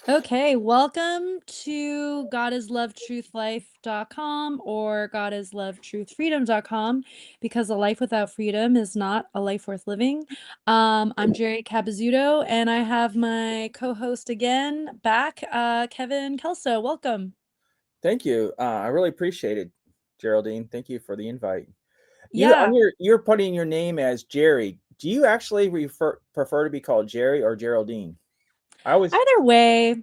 Okay, welcome to godislovetruthlife.com or godislovetruthfreedom.com because a life without freedom is not a life worth living. I'm Jerry Capizzuto and I have my co-host again back, Kevin Kelso. Welcome. Thank you. I really appreciate it, Geraldine. Thank you for the invite. You on Yeah, you're putting your name as Jerry. Do you actually prefer to be called Jerry or Geraldine? I always either way,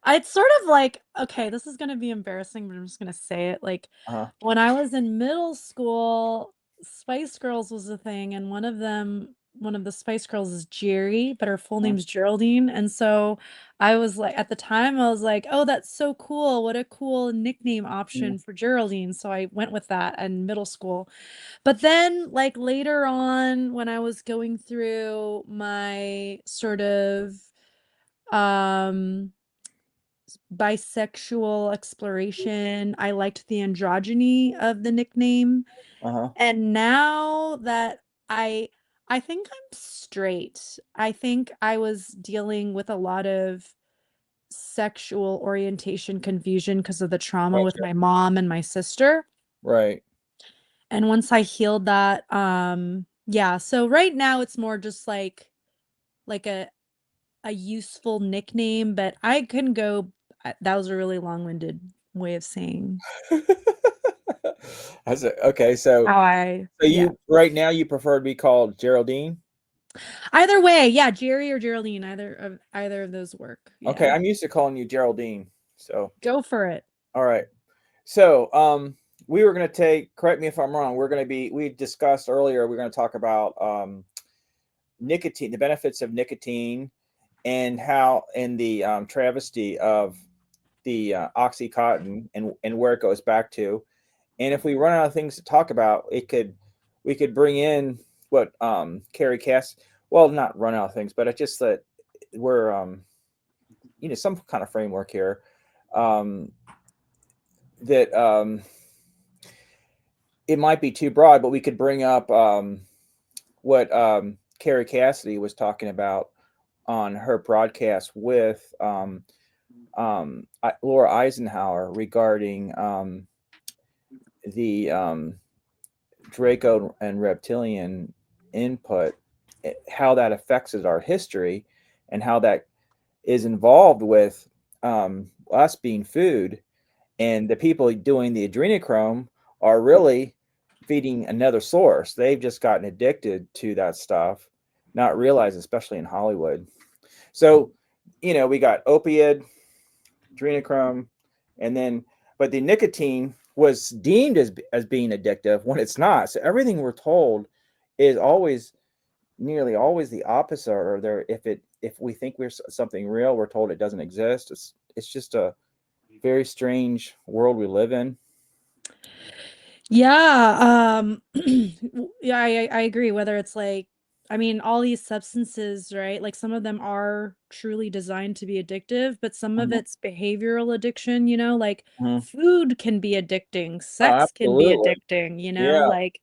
it's sort of like, okay, this is going to be embarrassing, but I'm just going to say it. Like uh when I was in middle school, Spice Girls was a thing, and one of the Spice Girls is Jerry, but her full name's Geraldine. And so I was like, at the time, I was like, oh, that's so cool. What a cool nickname option for Geraldine. So I went with that in middle school. But then, like later on, when I was going through my sort of um bisexual exploration. I liked the androgyny of the nickname. huh. And now that I I think I'm straight. I think I was dealing with a lot of sexual orientation confusion because of the trauma with Gotcha. my mom and my sister. Right. And once I healed that, yeah, so right now it's more just like a useful nickname, but I can go. That was a really long-winded way of saying Okay. So, how I, so yeah. you right now you prefer to be called Geraldine? Either way, yeah, Jerry or Geraldine, either of those work. Okay, Yeah, I'm used to calling you Geraldine. So, go for it. all right. So, we were going to take. Correct me if I'm wrong. We discussed earlier. We're going to talk about nicotine, the benefits of nicotine, and how in the travesty of the oxycontin and where it goes back to. And if we run out of things to talk about, we could bring in what Carrie Cass. Well, not run out of things, but it's just that we're some kind of framework here um, that it might be too broad, but we could bring up what Carrie Cassidy was talking about on her broadcast with Laura Eisenhower regarding the Draco and reptilian input, how that affects our history, and how that is involved with us being food, and the people doing the adrenochrome are really feeding another source. They've just gotten addicted to that stuff, not realize, especially in Hollywood. So, we got opiate, adrenochrome, and then, but the nicotine was deemed as being addictive when it's not. So everything we're told is always, nearly always, the opposite. Or there, if we think we're something real, we're told it doesn't exist. It's just a very strange world we live in. Yeah, yeah, I agree. Whether it's like, I mean, all these substances, right? Like some of them are truly designed to be addictive, but some of Mhm, it's behavioral addiction, like mhm. food can be addicting, Oh, sex can be absolutely. addicting, Yeah. like,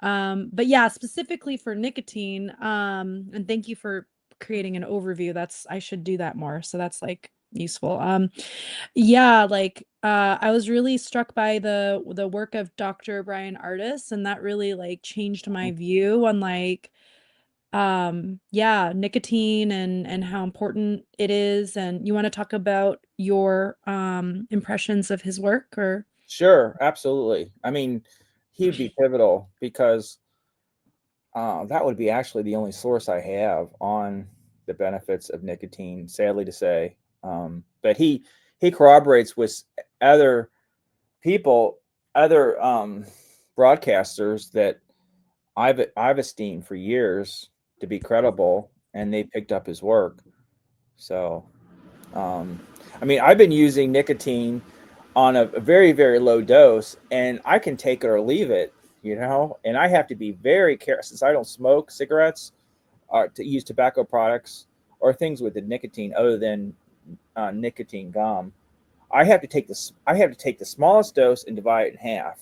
but yeah, specifically for nicotine, and thank you for creating an overview. I should do that more. So that's like useful. Yeah, like I was really struck by the work of Dr. Brian Artis, and that really like changed my view on like yeah, nicotine and how important it is. And you want to talk about your impressions of his work or Sure, absolutely. I mean, he'd be pivotal because that would be actually the only source I have on the benefits of nicotine, sadly to say. But he corroborates with other people, other broadcasters that I've esteemed for years to be credible, and they picked up his work. So, um, I mean, I've been using nicotine on a very, very low dose, and I can take it or leave it, and I have to be very careful since I don't smoke cigarettes or to use tobacco products or things with the nicotine other than nicotine gum. I have to take the smallest dose and divide it in half.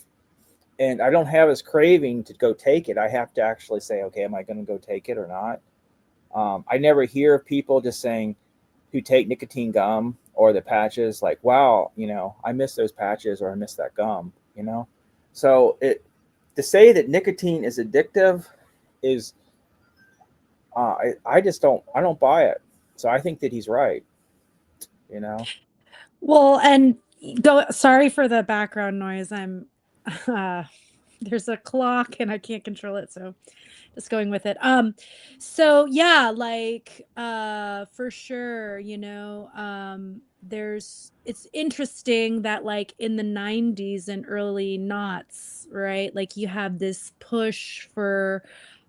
And I don't have this craving to go take it. I have to actually say, okay, am I going to go take it or not? I never hear of people just saying, who take nicotine gum or the patches, like, wow, I miss those patches or I miss that gum. So it to say that nicotine is addictive is I just don't buy it. So I think that he's right. You know. Well, and go, sorry for the background noise. Uh, there's a clock and I can't control it, so just going with it. So yeah, like for sure, it's interesting that like in the 90s and early knots, right? Like you have this push for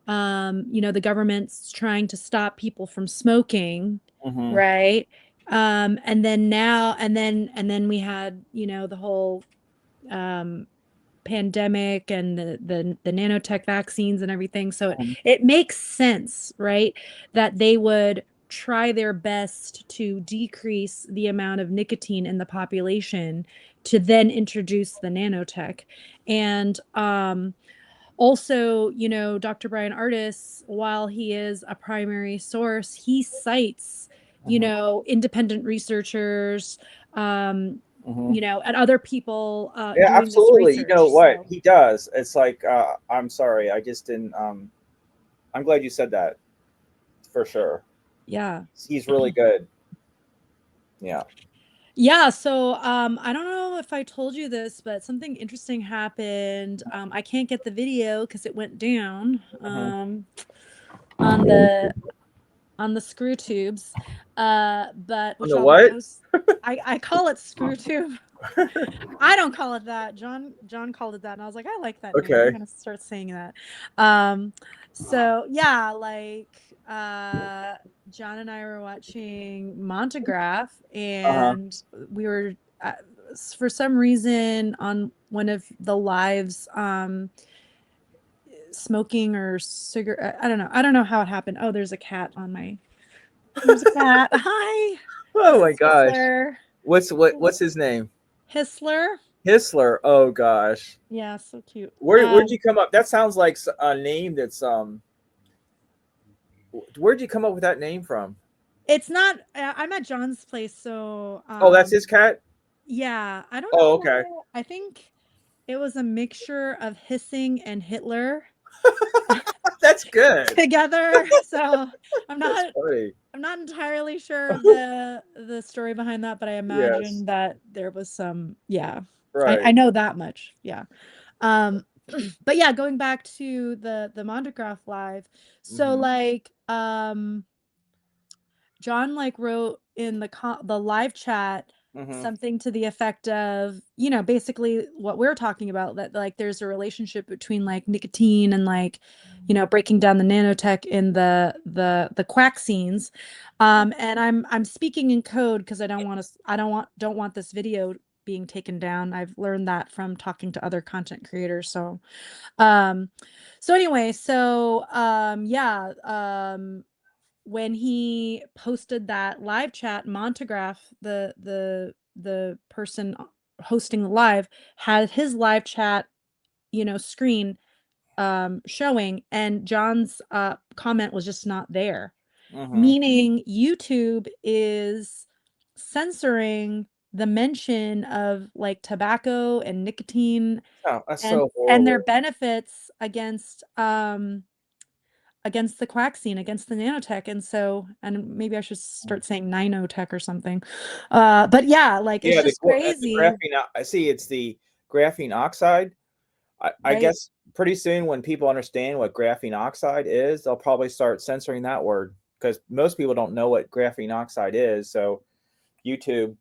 the government's trying to stop people from smoking, Mm-hmm. right? And then now and then we had, the whole um pandemic and the nanotech vaccines and everything. So Mm-hmm. it makes sense, right, that they would try their best to decrease the amount of nicotine in the population to then introduce the nanotech. And also, Dr. Brian Artis, while he is a primary source, he cites, Mm-hmm. independent researchers, um, Mm-hmm. and other people Yeah, doing this absolutely. You know research. what So, he does? It's like I'm sorry, I just didn't. I'm glad you said that for sure. yeah. He's really good. Yeah. Yeah, so I don't know if I told you this, but something interesting happened. I can't get the video because it went down Mm-hmm. on the screw tubes. But On which the I'll what? post. I call it screw tube. I don't call it that. John called it that, and I was like, I like that name. I'm Okay. gonna start saying that. Um, so yeah, like John and I were watching Montagraph, Uh huh. and we were for some reason on one of the lives smoking or cigarette. I don't know how it happened. Oh, there's a cat. Hi. Oh This my is gosh. Hissler. What's his name? Hissler. Hissler. Oh gosh. Yeah, so cute. Where'd you come up? That sounds like a name that's Where'd you come up with that name from? It's not I'm at John's place, so Oh, that's his cat. yeah, I don't Oh, know okay. why. I think it was a mixture of hissing and Hitler That's good. together. So I'm That's not funny. I'm not entirely sure of the story behind that, but I Yes. imagine that there was some, yeah. I Right. know that much. Yeah. Um but yeah, going back to the Mondegraph live. So Mm-hmm. like John like wrote in the live chat Mm-hmm. something to the effect of, basically what we're talking about, that like there's a relationship between like nicotine and like, breaking down the nanotech in the quack scenes. And I'm speaking in code because I don't want this video being taken down. I've learned that from talking to other content creators. Um so anyway, yeah, when he posted that live chat, Montagraph, the person hosting the live, had his live chat, screen showing, and John's comment was just not there, Mm-hmm. meaning YouTube is censoring the mention of like tobacco and nicotine Oh, that's and so their horrible. benefits against the quack scene, against the nanotech. And so, and maybe I should start saying ninotech or something. But yeah, like it's Yeah, just the crazy, graphene. I see. It's the graphene oxide. I right? guess pretty soon, when people understand what graphene oxide is, they'll probably start censoring that word because most people don't know what graphene oxide is. So YouTube,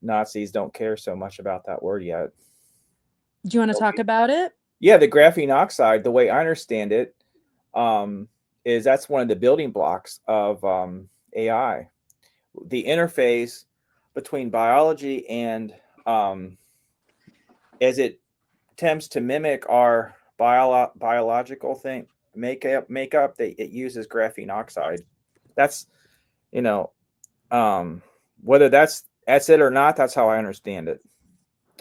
Nazis don't care so much about that word yet. Do you want to talk about it? Yeah, the graphene oxide, the way I understand it, um, is that's one of the building blocks of AI. The interface between biology and as it attempts to mimic our biological thing makeup, it uses graphene oxide. That's you know whether that's it or not. That's how I understand it.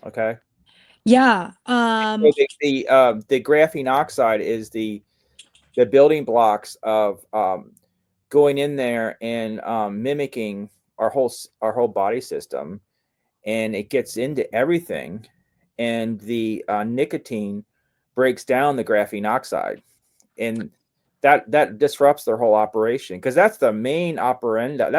Okay. Yeah. So the graphene oxide is the building blocks of going in there and mimicking our whole body system, and it gets into everything, and the nicotine breaks down the graphene oxide, and that disrupts their whole operation, because that's the main operanda.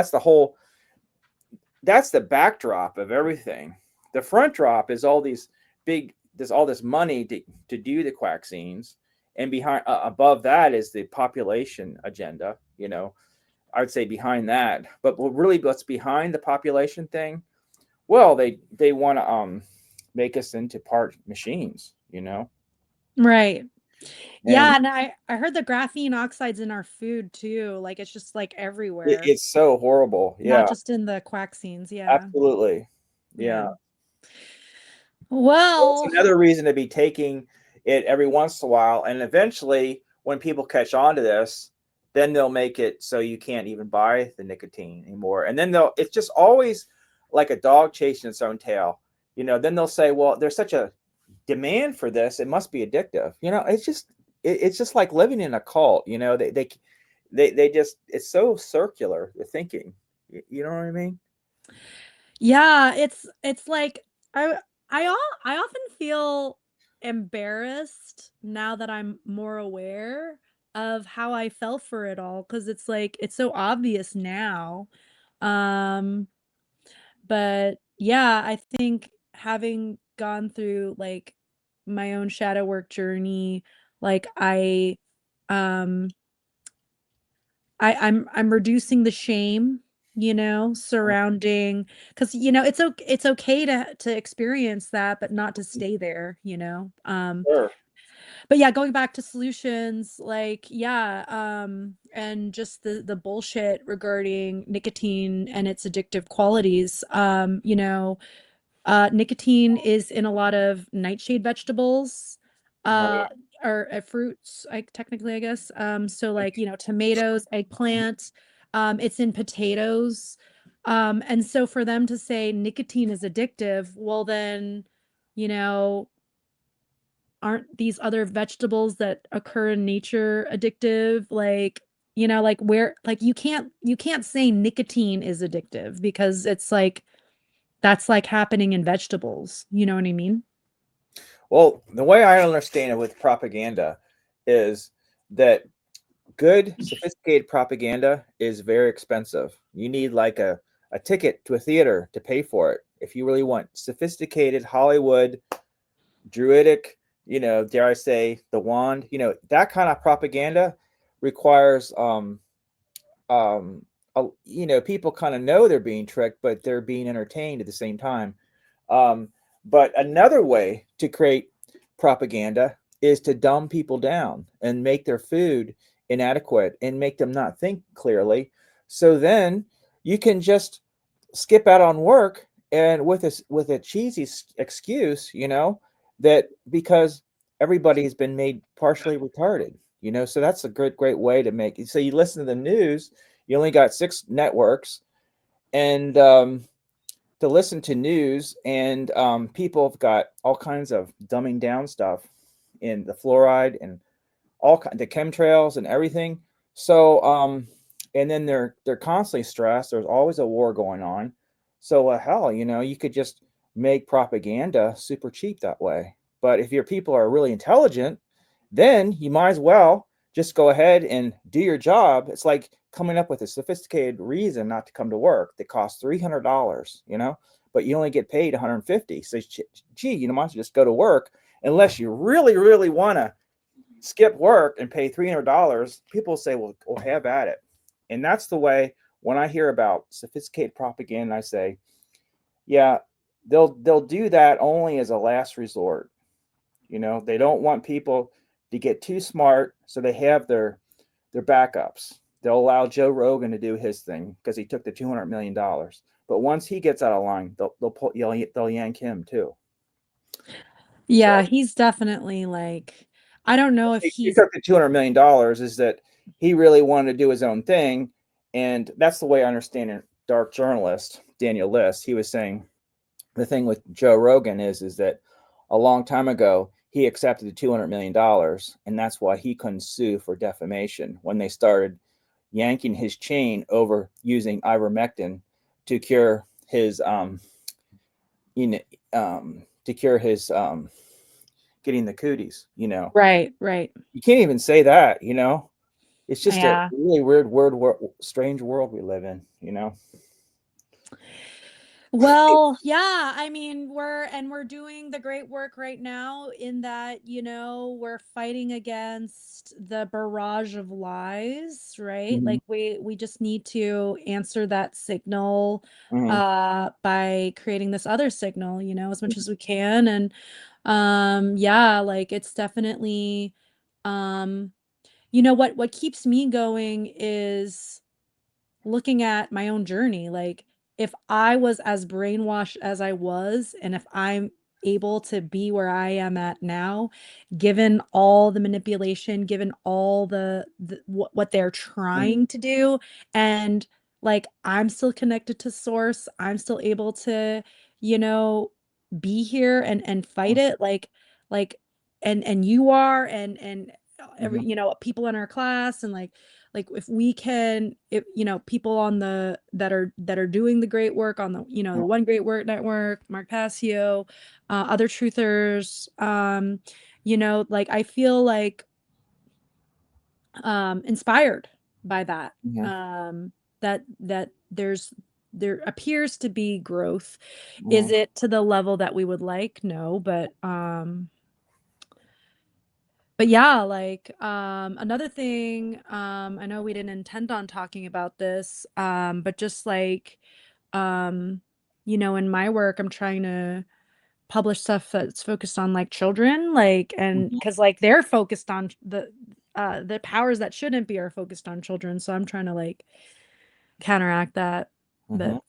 That's the backdrop of everything. The front drop is all these big there's all this money to do the vaccines, and behind above that is the population agenda. I would say behind that, but really what's behind the population thing? Well, they want to make us into part machines. Right. And Yeah, and I heard the graphene oxides in our food too. Like it's just like everywhere, it's so horrible. not Yeah, just in the quaxines. Yeah. absolutely. Yeah. Yeah. It's Well, another reason to be taking it every once in a while. And eventually, when people catch on to this, then they'll make it so you can't even buy the nicotine anymore. And then it's just always like a dog chasing its own tail. Then they'll say, well, there's such a demand for this, it must be addictive. It's just like living in a cult. They just, it's so circular, the thinking. You know what I mean? yeah, it's like I often feel embarrassed now that I'm more aware of how I fell for it all, because it's like it's so obvious now. Um, but yeah, I think having gone through like my own shadow work journey, like um I'm reducing the shame, surrounding, because it's okay to experience that, but not to stay there, Sure. but yeah, going back to solutions, like, yeah, and just the bullshit regarding nicotine and its addictive qualities. Nicotine is in a lot of nightshade vegetables, uh, Right. or fruits, I guess. So like, tomatoes, eggplant, it's in potatoes. And so for them to say nicotine is addictive, well then, you know, aren't these other vegetables that occur in nature addictive? Like, like where, like you can't say nicotine is addictive because it's like that's like happening in vegetables. You know what I mean? Well, the way I understand it with propaganda is that good, sophisticated propaganda is very expensive. You need like a ticket to a theater to pay for it. If you really want sophisticated Hollywood, druidic, dare I say, the wand, that kind of propaganda requires, people kind of know they're being tricked, but they're being entertained at the same time. But another way to create propaganda is to dumb people down and make their food inadequate and make them not think clearly. So then you can just skip out on work, and with a cheesy excuse, that because everybody has been made partially retarded. So that's a great way to make it. So you listen to the news, you only got 6 networks, and to listen to news, and people have got all kinds of dumbing down stuff in the fluoride and the chemtrails and everything. So and then they're constantly stressed. There's always a war going on. So hell, you could just make propaganda super cheap that way. But if your people are really intelligent, then you might as well just go ahead and do your job. It's like coming up with a sophisticated reason not to come to work that costs $300, but you only get paid 150. So, gee, you might as well just go to work, unless you really, really want to skip work and pay $300. People say, well, have at it. And that's the way, when I hear about sophisticated propaganda, I say, yeah, they'll do that only as a last resort. They don't want people to get too smart, so they have their backups. They'll allow Joe Rogan to do his thing because he took the $200 million. But once he gets out of line, they'll yank him too. So Yeah, he's definitely like, I don't know if he he's, took the $200 million is that he really wanted to do his own thing, and that's the way I understand it. Dark journalist Daniel List, he was saying the thing with Joe Rogan is that a long time ago he accepted the $200 million, and that's why he couldn't sue for defamation when they started yanking his chain over using ivermectin to cure his you know to cure his getting the cooties. Right, right. You can't even say that. It's just a Yeah. really weird word, strange world we live in. Well, yeah, I mean, we're doing the great work right now in that, we're fighting against the barrage of lies, right? Hmm. Like we just need to answer that signal Hmm. by creating this other signal, as much as we can. And yeah, like it's definitely um what keeps me going is looking at my own journey, like if I was as brainwashed as I was, and if I'm able to be where I am at now, given all the manipulation, given all the what they're Hmm. trying to do, and like I'm still connected to source, I'm still able to, you know, be here and fight it like and you are and every Hmm. people in our class and like if we can if people on that are doing the great work on the one great work network, Mark Passio, other truthers, like I feel like inspired by that, Hmm. that there appears to be growth. Is Hmm. it to the level that we would like? No, but yeah, like another thing, I know we didn't intend on talking about this, but just like um, in my work, I'm trying to publish stuff that's focused on like children, like and Hmm. because like they're focused on the powers that shouldn't be are focused on children. So I'm trying to like counteract that. Hmm. But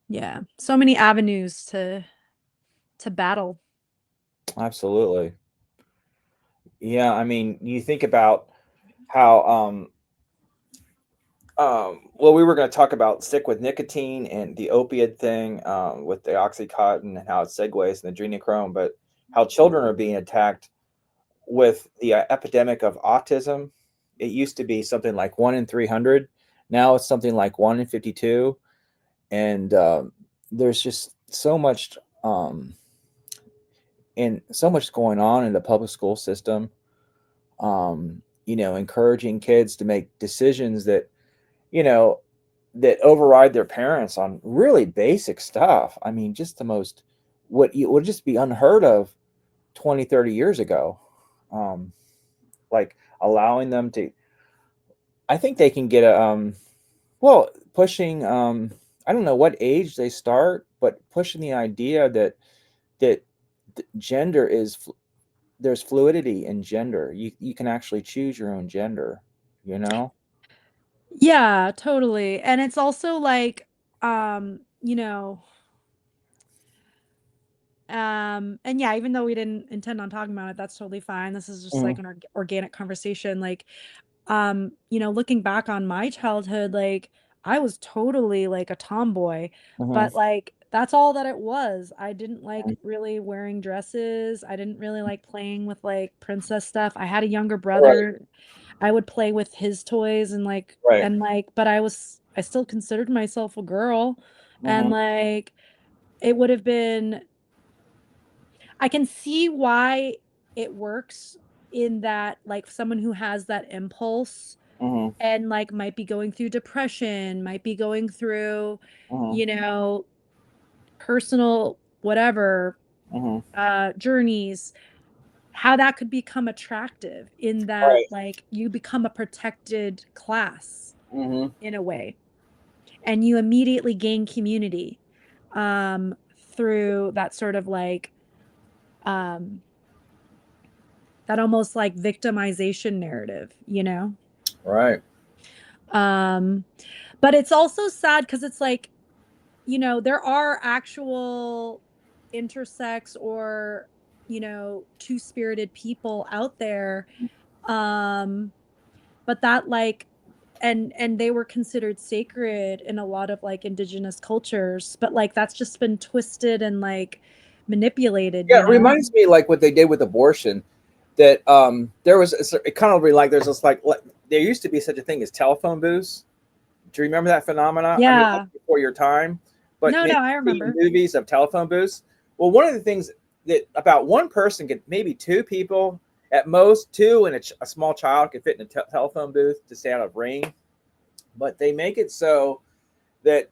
yeah, so many avenues to battle. Absolutely. Yeah, I mean, you think about how well, we were going to talk about stick with nicotine and the opiate thing with the oxycontin and how it segues and the adrenochrome, but how children are being attacked with the epidemic of autism. It used to be something like 1 in 300. Now it's something like 1 in 52, and there's just um, so much going on in the public school system. Encouraging kids to make decisions you know that override their parents on really basic stuff. I mean, just the most what you would just be unheard of 20, 30 years ago. Um, like allowing them to, I think they can get pushing, I don't know what age they start, but pushing the idea that gender there's fluidity in gender. You can actually choose your own gender, you know? Yeah, totally. And it's also like, um, you know, and yeah, even though we didn't intend on talking about it, that's totally fine. This is just like Hmm. an organic conversation. Like, looking back on my childhood, like I was totally like a tomboy, Hmm. but like that's all that it was. I didn't like really wearing dresses. I didn't really like playing with like princess stuff. I had a younger Right. brother. I would play with his toys and Right. but I still considered myself a girl. And Hmm. like it would have been I can see why it works in that like someone who has that impulse Hmm. and like might be going through depression, might be going through, Hmm. you know, personal whatever Hmm. journeys, how that could become attractive in that Right. like you become a protected class Hmm. in a way and you immediately gain community through that sort of like um that almost like victimization narrative, Right. um but it's also sad because it's like there are actual intersex or two-spirited people out there, um but that like and they were considered sacred in a lot of like indigenous cultures, but like that's just been twisted and like manipulated, Yeah, it reminds me like what they did with abortion. That there was it kind of like there's this like there used to be such a thing as telephone booths, Do you remember that phenomena? I mean, Yeah. before your time, but No, maybe no, I seeing remember. movies of telephone booths. Well, one of the things that about one person could, maybe two people at most, two and a small child could fit in a telephone booth to stay out of rain. But they make it so that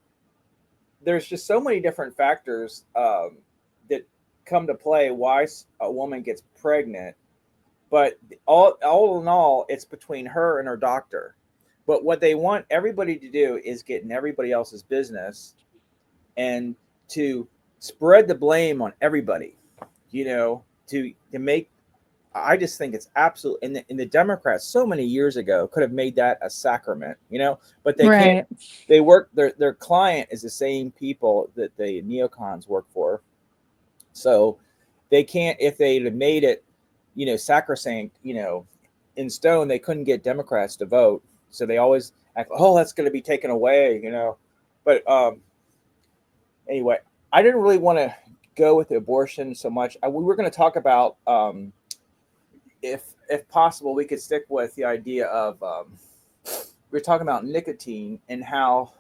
there's just so many different factors that come to play why a woman gets pregnant. But all in all, it's between her and her doctor. But what they want everybody to do is get in everybody else's business and to spread the blame on everybody. To make. I just think it's absolute. And the Democrats so many years ago could have made that a sacrament. But they can't. Right. They work. Their client is the same people that the neocons work for. So they can't. If they'd have made it, sacrosanct, in stone, they couldn't get Democrats to vote. So they always act, oh, that's going to be taken away. But anyway, I didn't really want to go with abortion so much. We were going to talk about, if possible, we could stick with the idea of, we are talking about nicotine and how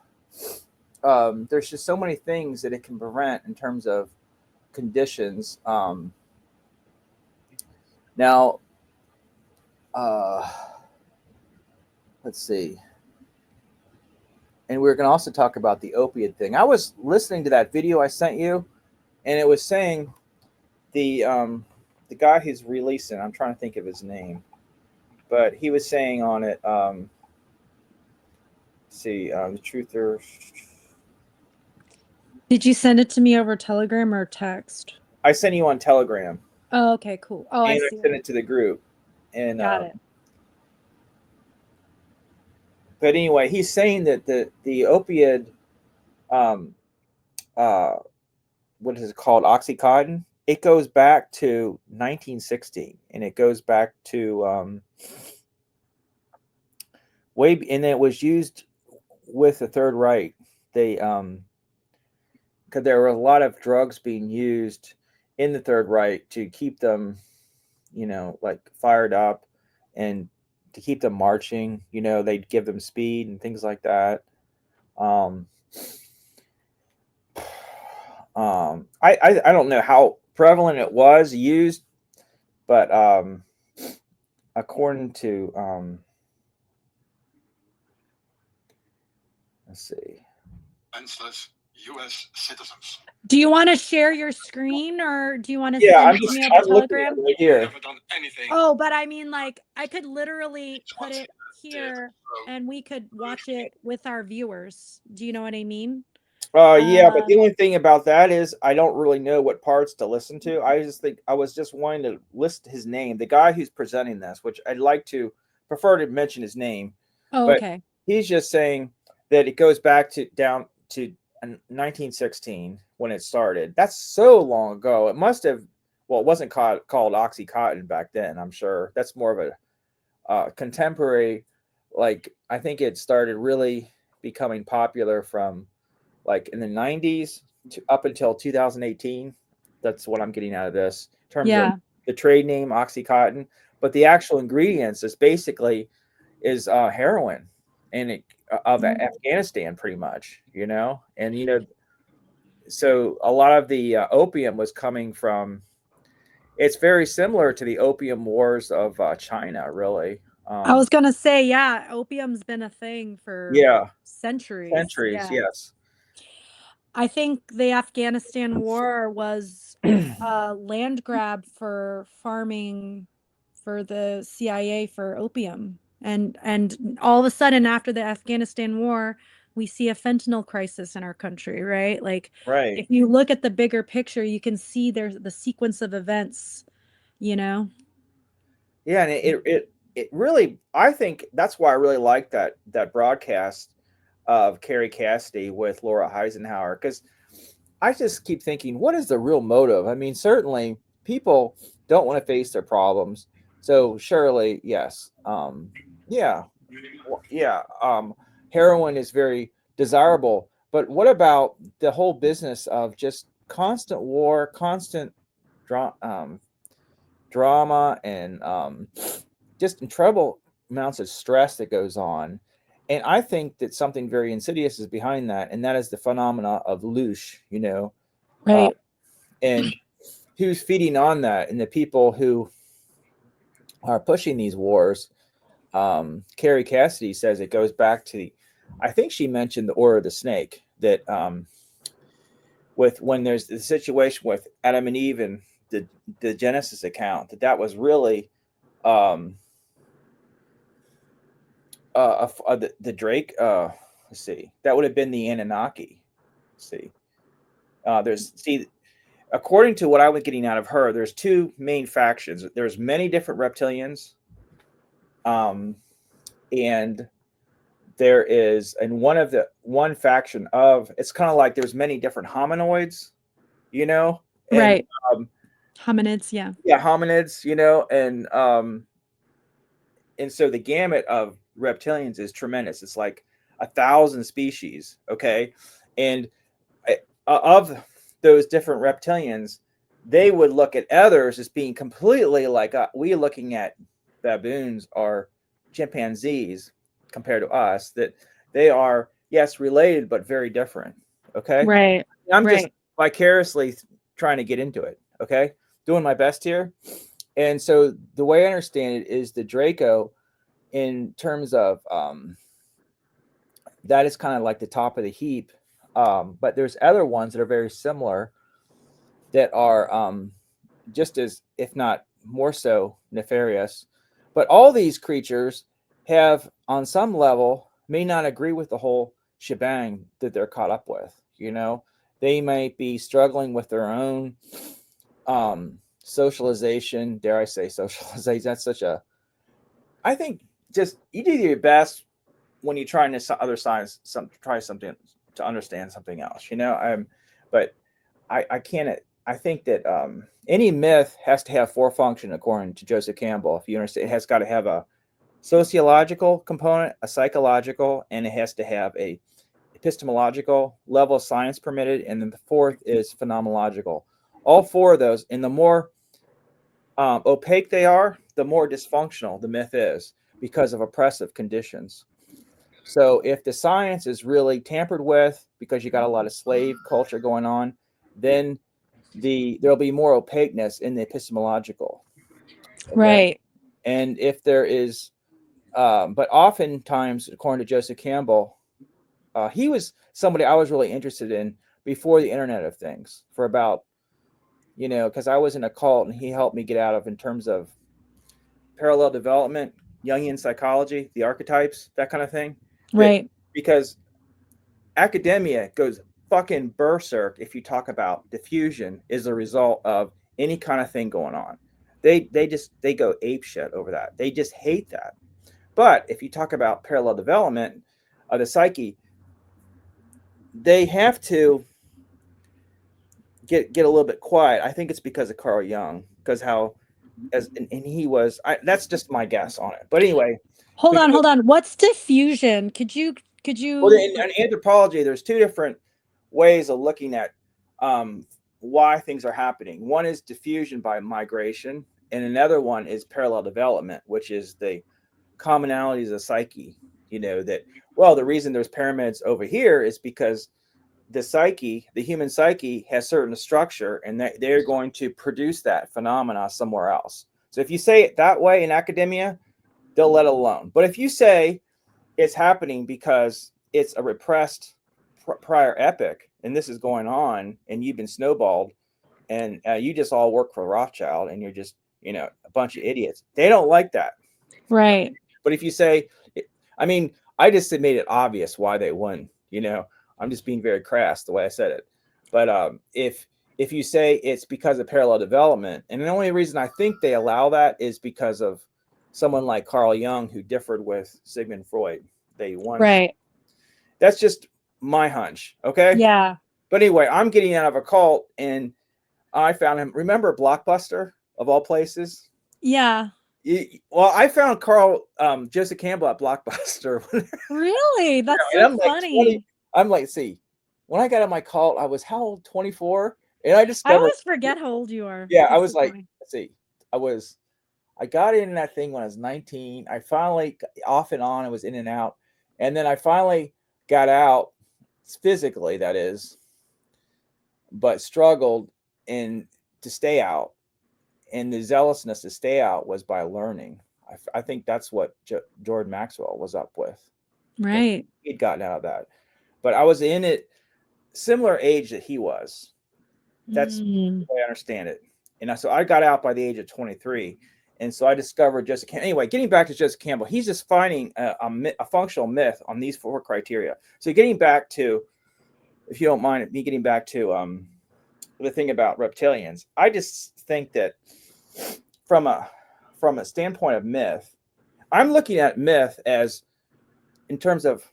there's just so many things that it can prevent in terms of conditions. Now, uh, let's see. And we're going to also talk about the opiate thing. I was listening to that video I sent you, and it was saying the guy who's releasing. I'm trying to think of his name, but he was saying on it. See, the truther. Did you send it to me over Telegram or text? I sent you on Telegram, Oh, okay, cool. Oh, I and I see sent it. it to the group. And Got it. but anyway, he's saying that the opiate, um, uh, what is it called, Oxycontin? It goes back to 1916, and it goes back to and it was used with the Third Reich. They because there were a lot of drugs being used in the Third Reich to keep them, like fired up and to keep them marching. They'd give them speed and things like that. Um, I don't know how prevalent it was used, but according to let's see. U.S. citizens. Do you want to share your screen or do you want to Yeah, send it to me over I'm looking at Telegram? it right here. Never done anything. Oh, but I mean, like, I could literally put it here and we could watch it with our viewers. Do you know what I mean? Yeah, but the Um, only thing about that is I don't really know what parts to listen to. I just think I was just wanting to list his name, the guy who's presenting this, which I'd like to prefer to mention his name, oh, but okay. he's just saying that it goes back to down to 1916 when it started. That's so long ago. It must have. Well, it wasn't called Oxycontin back then. I'm sure that's more of a contemporary. Like I think it started really becoming popular from like in the 90s to up until 2018. That's what I'm getting out of this in terms of Yeah. the trade name Oxycontin, but the actual ingredients is basically is heroin and of Mm. Afghanistan, pretty much, and so a lot of the opium was coming from. It's very similar to the opium wars of China, really. I was gonna say, yeah, opium's been a thing for Yeah, centuries. centuries, Yeah. yes. I think the Afghanistan war was a land grab for farming for the CIA for opium. And all of a sudden after the Afghanistan war, we see a fentanyl crisis in our country, right? Like Right. if you look at the bigger picture, you can see there's the sequence of events, you know? Yeah, and it really, I think that's why I really like that broadcast of Carrie Cassidy with Laura Eisenhower, because I just keep thinking, what is the real motive? I mean, certainly people don't want to face their problems, so surely, yes, yeah, yeah, heroin is very desirable, but what about the whole business of just constant war, constant dra- um, drama, and just incredible amounts of stress that goes on, And I think that something very insidious is behind that, and that is the phenomena of loosh, uh, Right. and who's feeding on that, and the people who are pushing these wars. Carrie Cassidy says it goes back to, I think she mentioned the Order of the Snake, that with when there's the situation with Adam and Eve and the Genesis account, that was really um, the Drake. Let's see, that would have been the Anunnaki. Let's see, according to what I was getting out of her, there's two main factions. There's many different reptilians, and there is, and one faction of, it's kind of like there's many different hominoids, and Right. Hominids, yeah. yeah, hominids, and so the gamut of reptilians is tremendous. It's like 1,000 species, okay, and of those different reptilians, they would look at others as being completely like we looking at baboons or chimpanzees compared to us, that they are, yes, related but very different. Okay, Right. I'm just Right. vicariously trying to get into it. Okay, doing my best here. And so the way I understand it is the Draco, in terms of that is kind of like the top of the heap. But there's other ones that are very similar, that are just as, if not more so, nefarious. But all these creatures have, on some level, may not agree with the whole shebang that they're caught up with. They might be struggling with their own socialization. Dare I say socialization? That's such a. I think just you do your best when you're trying to other science, try something to understand something else. But I can't. I think that any myth has to have four function, according to Joseph Campbell. If you understand, it has got to have a sociological component, a psychological, and it has to have a epistemological level of science permitted, and then the fourth is phenomenological. All four of those, and the more opaque they are, the more dysfunctional the myth is because of oppressive conditions. So if the science is really tampered with because you got a lot of slave culture going on, then there'll be more opaqueness in the epistemological. Okay, Right. and if there is, but oftentimes, according to Joseph Campbell, he was somebody I was really interested in before the Internet of Things, for about, because I was in a cult, and he helped me get out of, in terms of parallel development, Jungian psychology, the archetypes, that kind of thing. That Right. because academia goes fucking berserk if you talk about diffusion is a result of any kind of thing going on. They go ape shit over that. They just hate that. But if you talk about parallel development of the psyche, they have to get a little bit quiet. I think it's because of Carl Jung, because how, and he was. That's just my guess on it. But anyway, Hold we on, go. hold on. What's diffusion? Could Well, you in anthropology, there's two different ways of looking at um, why things are happening. One is diffusion by migration, and another one is parallel development, which is the commonalities of psyche. That, well, the reason there's pyramids over here is because the psyche, the human psyche, has certain structure, and they're going to produce that phenomena somewhere else. So if you say it that way in academia, they'll let it alone. But if you say it's happening because it's a repressed prior epic, and this is going on, and you've been snowballed, and you just all work for Rothschild, and you're just a bunch of idiots. They don't like that. right. But if you say, I mean, I just made it obvious why they won. I'm just being very crass the way I said it. But if you say it's because of parallel development, and the only reason I think they allow that is because of someone like Carl Jung, who differed with Sigmund Freud. They won. Right. That's just my hunch. Okay. Yeah. But anyway, I'm getting out of a cult, and I found him. Remember Blockbuster, of all places? Yeah. Well, I found Joseph Campbell at Blockbuster. Really? That's And so I'm like 20. funny. I'm like, see, when I got in my cult, I was how old? 24. And I I discovered, always forget how old you are. yeah, I That's was so like, funny. let's see, I got in that thing when I was 19. I finally, off and on, I was in and out. And then I finally got out physically, that is, but struggled in to stay out. And the zealousness to stay out was by learning. I think that's what Jordan Maxwell was up with. And Right. he'd gotten out of that. But I was in it similar age that he was. That's the Mm. way I understand it. And so I got out by the age of 23. And so I discovered Joseph Campbell. Anyway, getting back to Joseph Campbell, he's just finding a functional myth on these 4 criteria. So getting back to, if you don't mind me getting back to the thing about reptilians, I just think that from a standpoint of myth, I'm looking at myth as in terms of,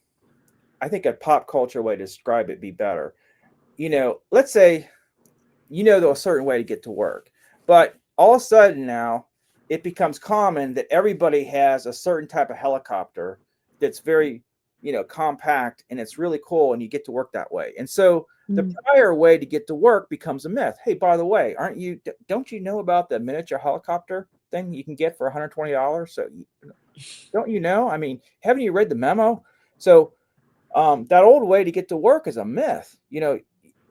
I think a pop culture way to describe it be better. Let's say a certain way to get to work, but all of a sudden now it becomes common that everybody has a certain type of helicopter that's very compact, and it's really cool, and you get to work that way. And so the Mm. prior way to get to work becomes a myth. Hey, by the way, don't you know about the miniature helicopter thing you can get for $120? So don't you know? I mean, haven't you read the memo? So that old way to get to work is a myth.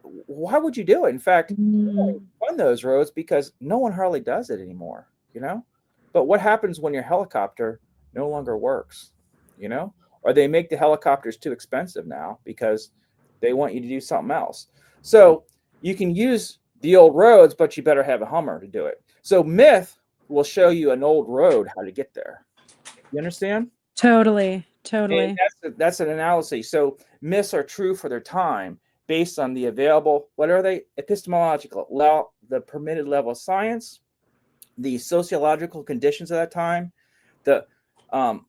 Why would you do it? In fact, you don't Mm. run those roads because no one hardly does it anymore. But what happens when your helicopter no longer works? You know, or they make the helicopters too expensive now because they want you to do something else. So you can use the old roads, but you better have a Hummer to do it. So myth will show you an old road how to get there. You understand? Totally. And Totally. that's an analysis. So myths are true for their time based on the available, what are they? Epistemological, the permitted level of science, the sociological conditions of that time, the um,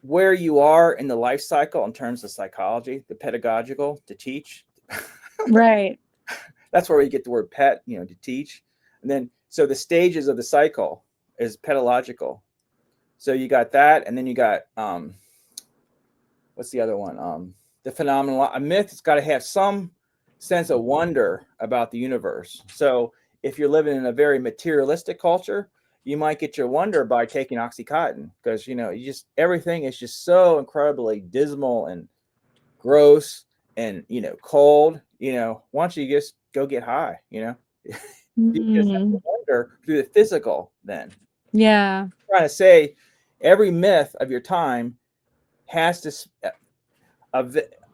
where you are in the life cycle in terms of psychology, the pedagogical, to teach. Right. That's where you get the word pet, to teach. And then, so the stages of the cycle is pedagogical. So you got that, and then you got what's the other one? The phenomenal. A myth has got to have some sense of wonder about the universe. So if you're living in a very materialistic culture, you might get your wonder by taking OxyContin, because you just, everything is just so incredibly dismal and gross and cold. Why don't you just go get high? You just have to Mm. wonder through the physical. Then Yeah. I'm trying to say, every myth of your time has to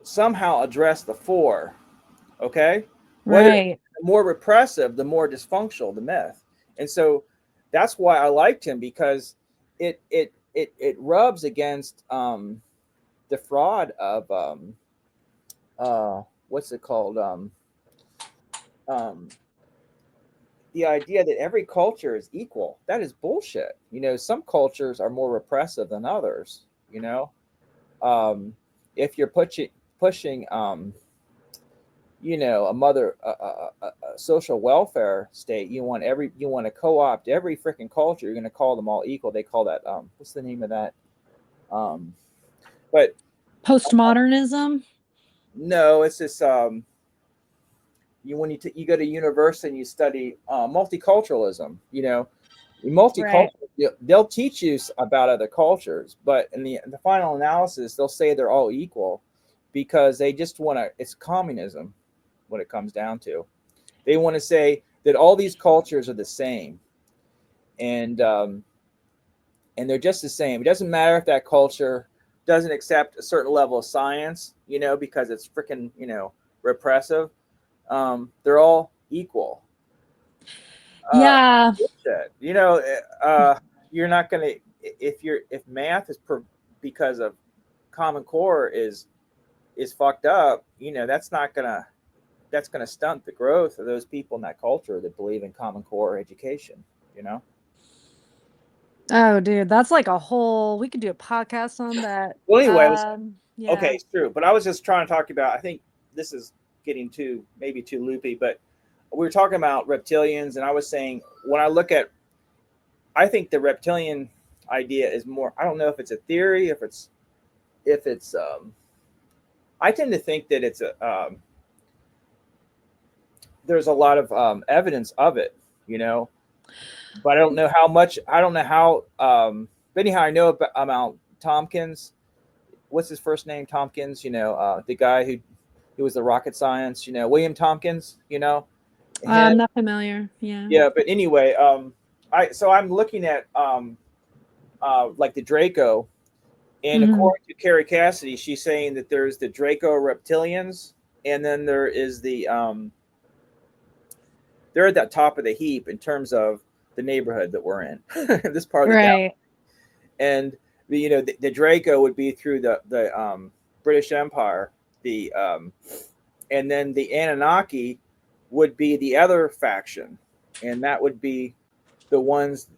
somehow address the 4. Okay, whether Right. the more repressive, the more dysfunctional the myth. And so that's why I liked him, because it rubs against the fraud of what's it called, um, the idea that every culture is equal. That is bullshit. Some cultures are more repressive than others. You know, if you're pushing a mother a social welfare state, you want to co-opt every freaking culture. You're going to call them all equal. They call that what's the name of that? um but Postmodernism. no, it's this you go to university and you study multiculturalism. Right. They'll teach you about other cultures, but in the final analysis they'll say they're all equal, because they just want to, it's communism when it comes down to. They want to say that all these cultures are the same, and they're just the same. It doesn't matter if that culture doesn't accept a certain level of science, because it's freaking, repressive. They're all equal. Yeah. Bullshit. You're not gonna, if math is because of Common Core is fucked up. That's gonna stunt the growth of those people in that culture that believe in Common Core education. You know. Oh, dude, that's like a whole, we could do a podcast on that. Well, anyway, okay, Yeah. it's true. But I was just trying to talk about. I think this is getting maybe too loopy, but we were talking about reptilians, and I was saying, when I look at, I think the reptilian idea is more. I don't know if it's a theory, if it's. I tend to think that it's a. There's a lot of evidence of it, you know, but I don't know how much. I don't know how. But anyhow, I know about Tompkins. what's his first name? Tompkins. The guy who was the rocket science. William Tompkins. Him. I'm not familiar. Yeah. Yeah, but anyway, I'm looking at like the Draco, and Hmm. according to Carrie Cassidy, she's saying that there's the Draco reptilians, and then there is they're at the top of the heap in terms of the neighborhood that we're in, this part of the galaxy. Right. And the Draco would be through the British Empire, and then the Anunnaki would be the other faction, and that would be the ones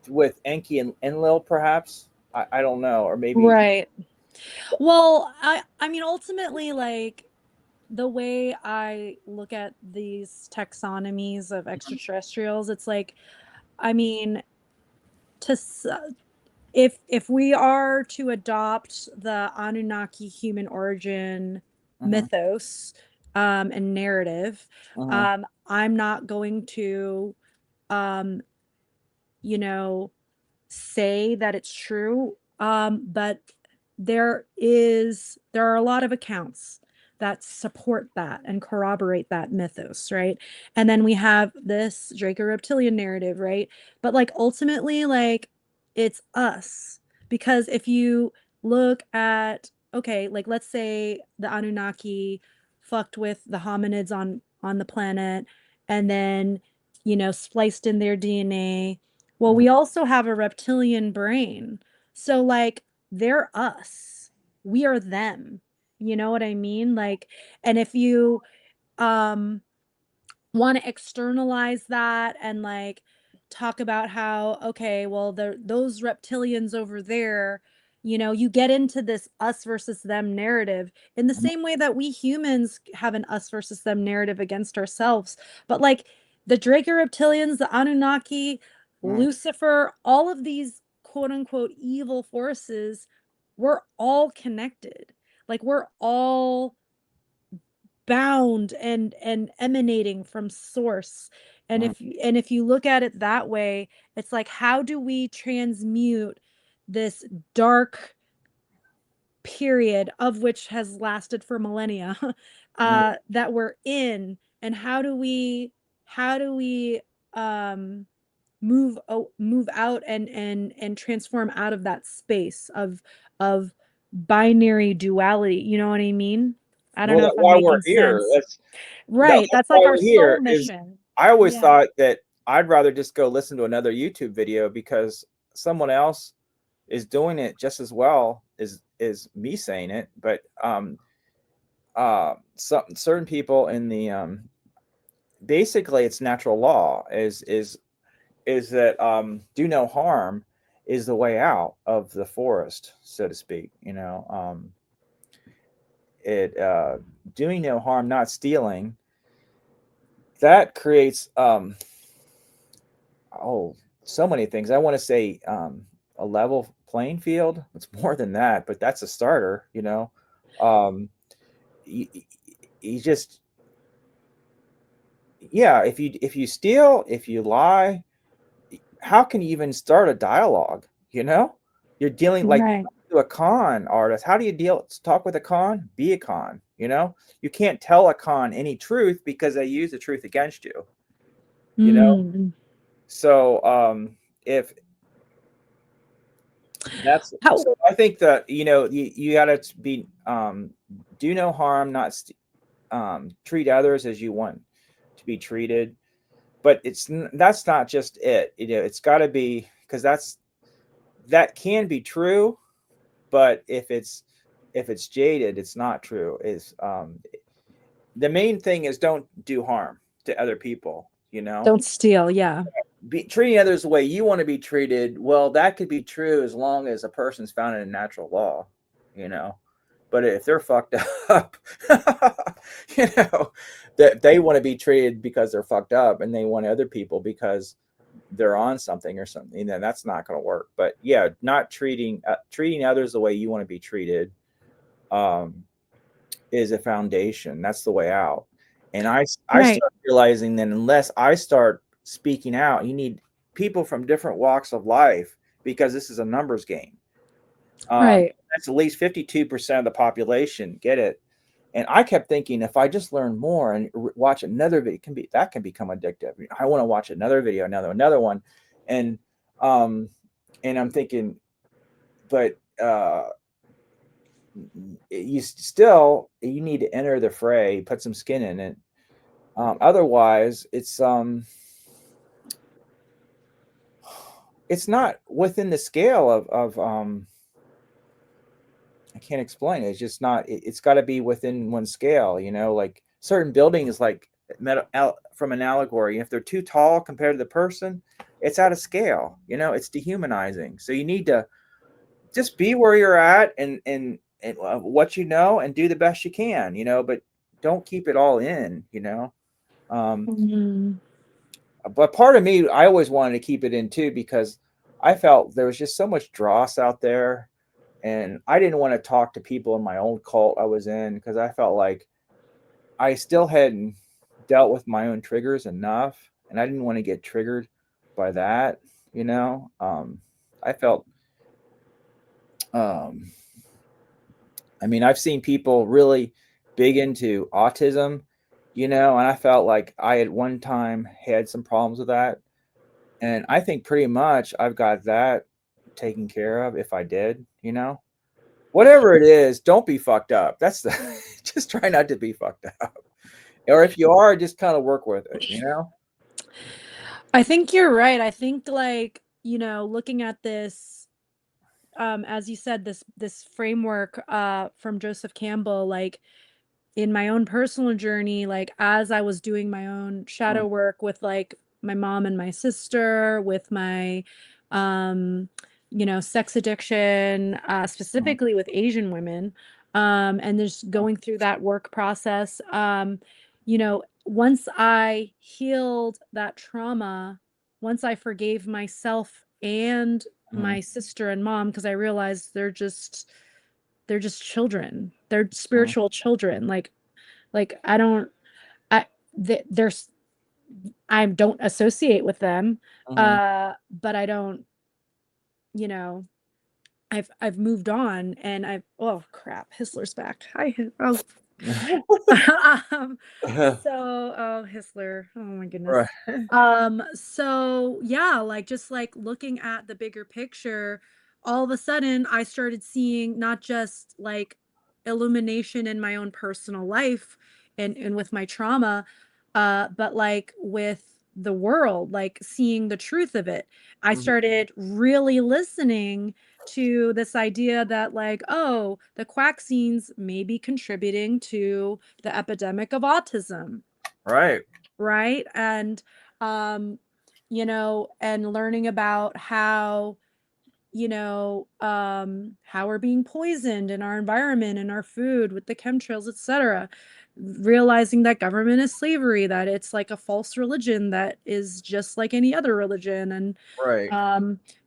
with Enki and Enlil, perhaps. I don't know, or maybe. Right. Well, I mean ultimately like the way I look at these taxonomies of extraterrestrials, it's like, I mean, to if we are to adopt the Anunnaki human origin Mhm, mythos and narrative, mhm, I'm not going to um, you know, say that it's true. But there are a lot of accounts that support that and corroborate that mythos, right? And then we have this Draco reptilian narrative, right? But like ultimately, like it's us. Because if you look at, okay, like let's say the Anunnaki fucked with the hominids on the planet and then, spliced in their DNA. Well, mhm, we also have a reptilian brain. So, like, they're us. We are them. You know what I mean? Like, and if you um want to externalize that and like talk about how, okay, well, those reptilians over there, you get into this us versus them narrative in the mhm, same way that we humans have an us versus them narrative against ourselves. But like the Draco reptilians, the Anunnaki, mhm, Lucifer, all of these quote unquote evil forces, we're all connected. Like we're all bound and emanating from source. And mhm. if you look at it that way, it's like, how do we transmute this dark period of which has lasted for millennia Mhm. that we're in, and how do we um move out and transform out of that space of binary duality, you know what I mean? I don't Well, know that's if I'm why we're making here. sense. That's Right, that's that's like why our we're soul here. Is mission. I always Yeah. thought that I'd rather just go listen to another YouTube video because someone else is doing it just as well as me saying it. But some certain people in the basically it's natural law is that do no harm is the way out of the forest, so to speak. It doing no harm, not stealing, that creates oh so many things. I want to say a level playing field. It's more than that, but that's a starter. Um, you, you just yeah. If you steal, if you lie, how can you even start a dialogue? You're dealing like Right. to a con artist. How do you talk with a con? Be a con. You can't tell a con any truth because they use the truth against you. You know. Mm. So if that's How so, I think that you got to be do no harm, not treat others as you want to be treated. But that's not just it. It's got to be because that can be true, but if it's jaded, it's not true. Is The main thing is don't do harm to other people. don't steal, yeah. Treating others the way you want to be treated. Well, that could be true as long as a person's founded in natural law. You know, but if they're fucked up, you know, that they want to be treated because they're fucked up, and they want other people because they're on something or something, then that's not going to work. But yeah, not treating others the way you want to be treated um, is a foundation. That's the way out. And I Right. start realizing that unless I start speaking out, you need people from different walks of life because this is a numbers game. Right. that's at least 52% of the population get it. And I kept thinking, if I just learn more and watch another video, that can become addictive. I want to watch another video, another one, and um, and I'm thinking, but you need to enter the fray, put some skin in it. Otherwise, it's not within the scale of I can't explain it. It's just not. It's got to be within one scale. Like certain buildings, like from an allegory. If they're too tall compared to the person, it's out of scale. It's dehumanizing. So you need to just be where you're at and what and do the best you can. But don't keep it all in. Um, Mhm. but part of me, I always wanted to keep it in too because I felt there was just so much dross out there, and I didn't want to talk to people in my own cult I was in because I felt like I still hadn't dealt with my own triggers enough, and I didn't want to get triggered by that. I felt, um, I mean, I've seen people really big into autism, and I felt like I at one time had some problems with that. And I think pretty much I've got that taken care of if I did. Whatever it is, don't be fucked up. That's the just try not to be fucked up. Or if you are, just kind of work with it. I think you're right. I think like, looking at this, as you said, this framework from Joseph Campbell, like in my own personal journey, like as I was doing my own Mm, shadow work with like my mom and my sister, with my um, sex addiction, mm, specifically with Asian women, and just going through that work process, once I healed that trauma, once I forgave myself and mm, my sister and mom, because I realized they're just children. They're mm, spiritual children. Like I don't I there's I don't associate with them. mhm. But I don't, you know, I've moved on, and I've oh crap, Histler's back. Hi. Oh. um, oh, Histler. Oh my goodness. Right. So yeah, like just like looking at the bigger picture, all of a sudden I started seeing not just like illumination in my own personal life and with my trauma, but like with the world, like seeing the truth of it. I Mhm. started really listening to this idea that like, oh, the quack scenes may be contributing to the epidemic of autism, Right. right? Um, and learning about how we're being poisoned in our environment and our food with the chemtrails, etc. Realizing that government is slavery, that it's like a false religion that is just like any other religion, and Right.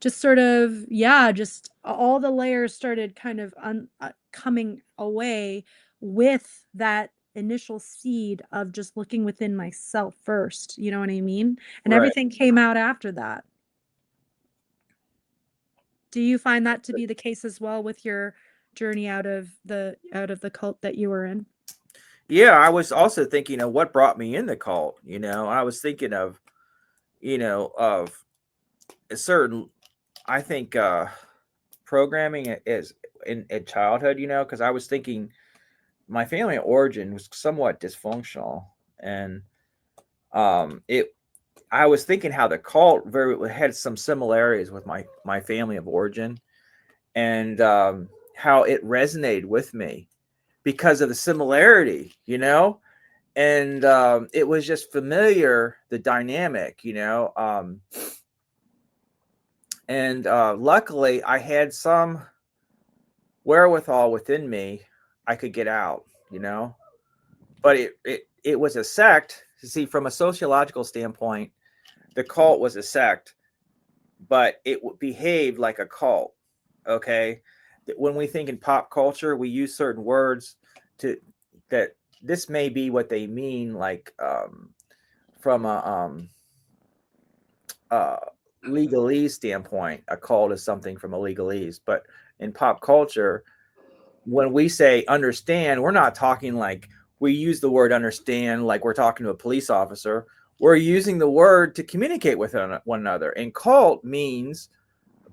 just sort of, yeah, just all the layers started kind of coming away with that initial seed of just looking within myself first, you know what I mean? And Right. everything came out after that. Do you find that to be the case as well with your journey out of the cult that you were in? Yeah, I was also thinking of what brought me in the cult. I was thinking of a certain, I think, programming is in childhood. Because I was thinking my family origin was somewhat dysfunctional, and it. I was thinking how the cult very had some similarities with my family of origin, and how it resonated with me because of the similarity. And it was just familiar, the dynamic. And luckily I had some wherewithal within me. I could get out. But it was a sect. See, from a sociological standpoint, the cult was a sect, but it behaved like a cult. Okay, when we think in pop culture, we use certain words to that. This may be what they mean, like from a legalese standpoint. A cult is something from a legalese, but in pop culture, when we say understand, we're not talking like we use the word understand like we're talking to a police officer. We're using the word to communicate with one another. And cult means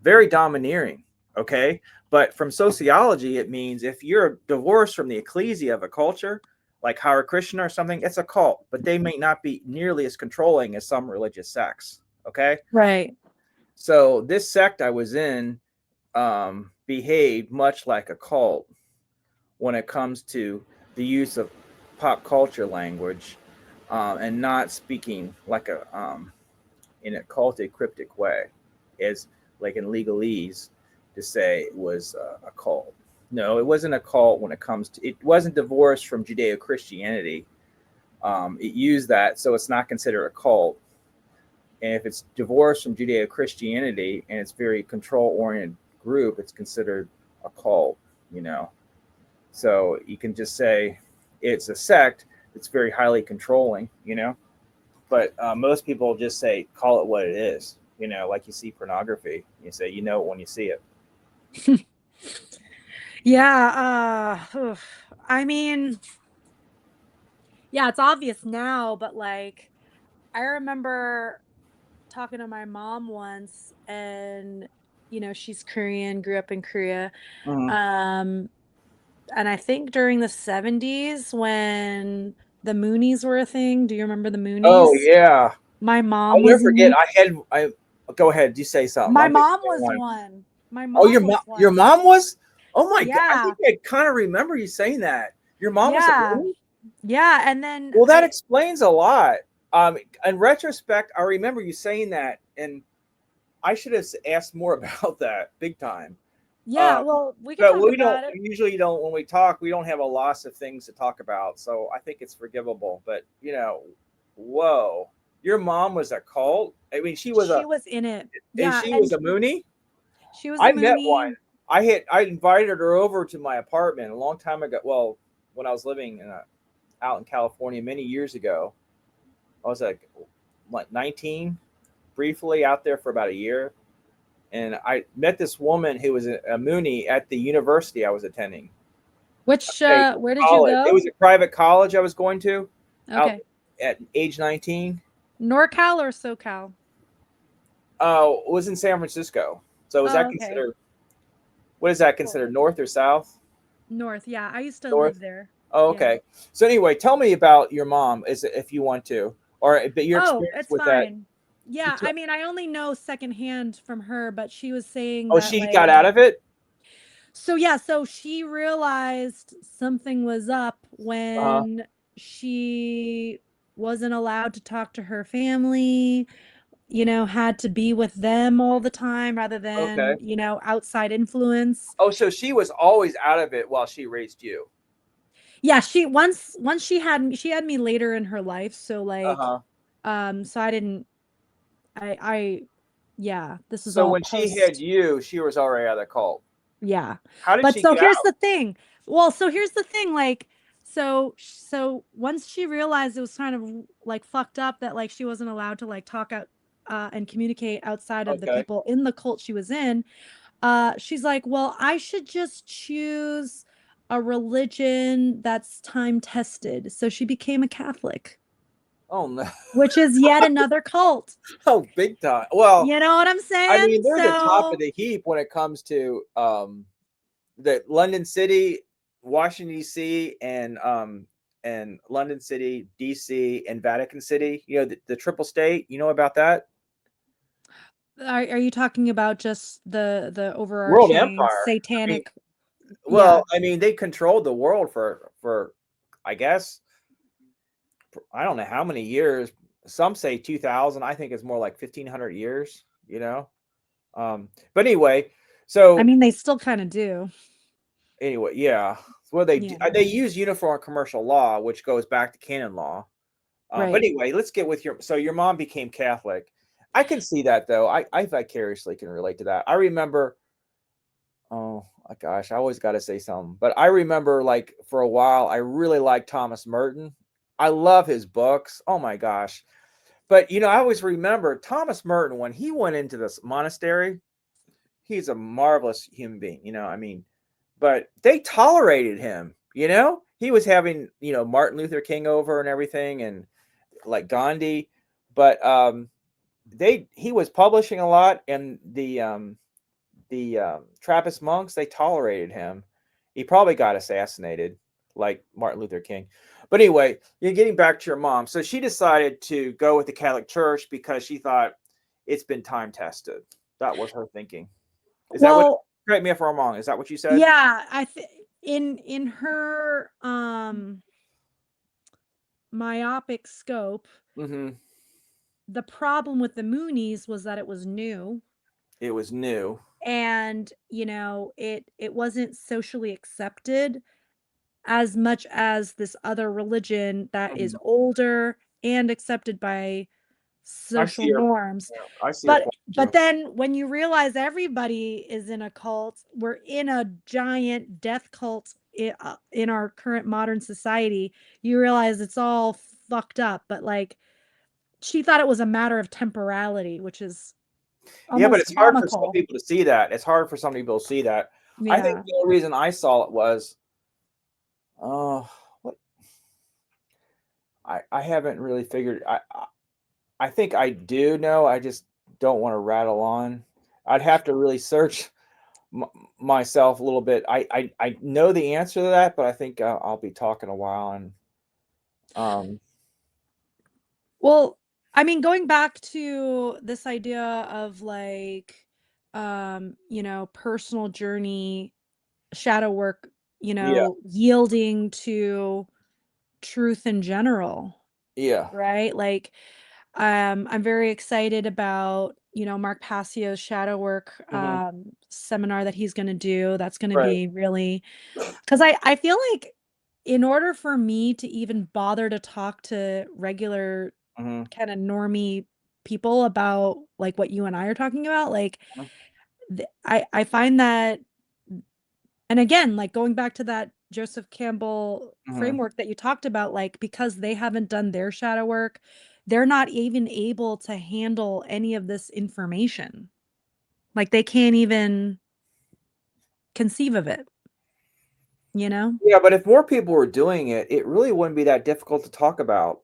very domineering. Okay. But from sociology, it means if you're divorced from the ecclesia of a culture, like Hare Krishna or something, it's a cult, but they may not be nearly as controlling as some religious sects. Okay. Right. So this sect I was in behaved much like a cult when it comes to the use of pop culture language and not speaking like a in a cultic cryptic way, as like in legalese to say it was a cult. No, it wasn't a cult when it comes to it wasn't divorced from Judeo Christianity. It used that, so it's not considered a cult. And if it's divorced from Judeo Christianity and it's very control oriented group, it's considered a cult. You know, so you can just say it's a sect that's very highly controlling, you know. But most people just say, call it what it is, you know, like you see pornography. You say, you know it when you see it. Yeah, I mean, yeah, it's obvious now, but like I remember talking to my mom once and she's Korean, grew up in Korea. Mhm. Um and I think during the 70s when the Moonies were a thing. Do you remember the Oh, Moonies? yeah. My I'll mom never was forget. in I go ahead. You say something. my I'll think mom of was one. one. My Oh, mom was your one. mom was? Oh my God. I Yeah. think I kind of remember you saying that. Your mom was a Yeah. Moon? Yeah, and then Well, that I explains a lot. In retrospect, I remember you saying that, and I should have asked more about that big time. yeah, Um, well, we could but talk we don't about it. usually don't when we talk, we don't have a loss of things to talk about. So I think it's forgivable. But you know, whoa, your mom was a cult. I mean, She was in it. and Yeah, she and was a Moonie. she was a I met one. Moonie. I invited her over to my apartment a long time ago. Well, when I was living out in California many years ago, I was like 19, briefly out there for about a year, and I met this woman who was a Moonie at the university I was attending. Which Okay, where did you college. It go? was a private college I was going to out Okay. at age 19. NorCal or SoCal? It was in San Francisco. So is that Oh, okay. considered, what is that Cool. considered, north or south? North. Yeah, I used to live North. there. Oh, Yeah. okay. So anyway, tell me about your mom, is if you want to, or but your Oh, experience it's with that. fine. You Yeah, t- I mean, I only know secondhand from her, but she was saying oh, that she got like out of it. so yeah, so she realized something was up Uh huh. when she wasn't allowed to talk to her family, had to be with them all the time rather Okay. than, outside influence. Oh, so she was always out of it while she raised you. Yeah, she once she had me later in her life, so Uh like huh. so I didn't I yeah, this is So all when she had post. you, she was already out of the cult. Yeah. How did But she so get here's out? the thing. Well, so here's the thing, like, so once she realized it was kind of like fucked up that like she wasn't allowed to like talk out and communicate outside of the Okay. people in the cult she was in, she's like, well, I should just choose a religion that's time tested. So she became a Catholic, Oh no. which is yet another cult. Oh, big time. Well, You know what I'm I saying? mean, they're the top of So the heap when it comes to the London City, Washington D.C., and London City, D.C., and Vatican City. You know the triple state. You know about that are you talking about just the world overarching empire. I mean, satanic? Yeah. well, I mean, they controlled the world for I guess I don't know how many years. Some say 2000. I think it's more like 1500 years. You know. But anyway, I so mean, they still kind of do. anyway, yeah. Well, they do, Yeah. they use uniform commercial law, which goes back to canon law. But Right. anyway, let's get with your. So your mom became Catholic. I can see that though. I vicariously can relate to that. I remember. Oh my gosh, I always got to say something. But I remember, like for a while, I really liked Thomas Merton. I love his books. Oh my gosh. But you know, I always remember Thomas Merton when he went into this monastery. He's a marvelous human being. You know, I mean, but they tolerated him. You know, he was having Martin Luther King over and everything, and like Gandhi, but he was publishing a lot, and the Trappist monks, they tolerated him. He probably got assassinated, like Martin Luther King. But anyway, you're getting back to your mom. So she decided to go with the Catholic Church because she thought it's been time tested. That was her thinking. Is that what? Well, Correct me if I'm wrong. Is that what you said? yeah, in her myopic scope, Mm-hmm. the problem with the Moonies was that it was new, It was new. and it wasn't socially accepted as much as this other religion that is Mhm. older and accepted by I see social your. norms. Yeah, I see your But point too. but then when you realize everybody is in a cult, we're in a giant death cult in our current modern society, you realize it's all fucked up. But like, she thought it was a matter of temporality, which is Yeah, but almost it's hard for some comical. people to see that. It's hard for some people to see that. I think Yeah. the only reason I saw it was, what I haven't really figured. I think I do know. I just don't want to rattle on. I'd have to really search m- myself a little bit. I know the answer to that, but I think I'll be talking a while. And um, Well, I mean, going back to this idea of like, personal journey, shadow work, yeah, yielding to truth in general, yeah, right? Like, I'm very excited about, Mark Passio's shadow work hmm, seminar that he's going to do. That's going to right, be really, because I feel like in order for me to even bother to talk to regular hmm, kind of normie people about like what you and I are talking about, like I find that, and again, like going back to that Joseph Campbell hmm. framework that you talked about, like because they haven't done their shadow work, they're not even able to handle any of this information. Like they can't even conceive of it, you know? Yeah, but if more people were doing it, it really wouldn't be that difficult to talk about.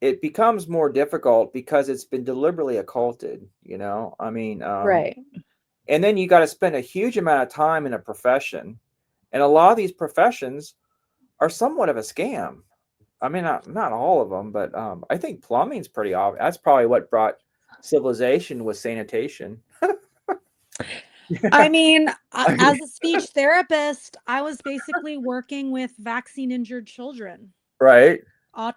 It becomes more difficult because it's been deliberately occulted. I mean, Right. and then you got to spend a huge amount of time in a profession, and a lot of these professions are somewhat of a scam. I mean, not all of them, but I think plumbing's pretty obvious. That's probably what brought civilization was sanitation. I mean, I mean, as a speech therapist, I was basically working with vaccine injured children, right? aut-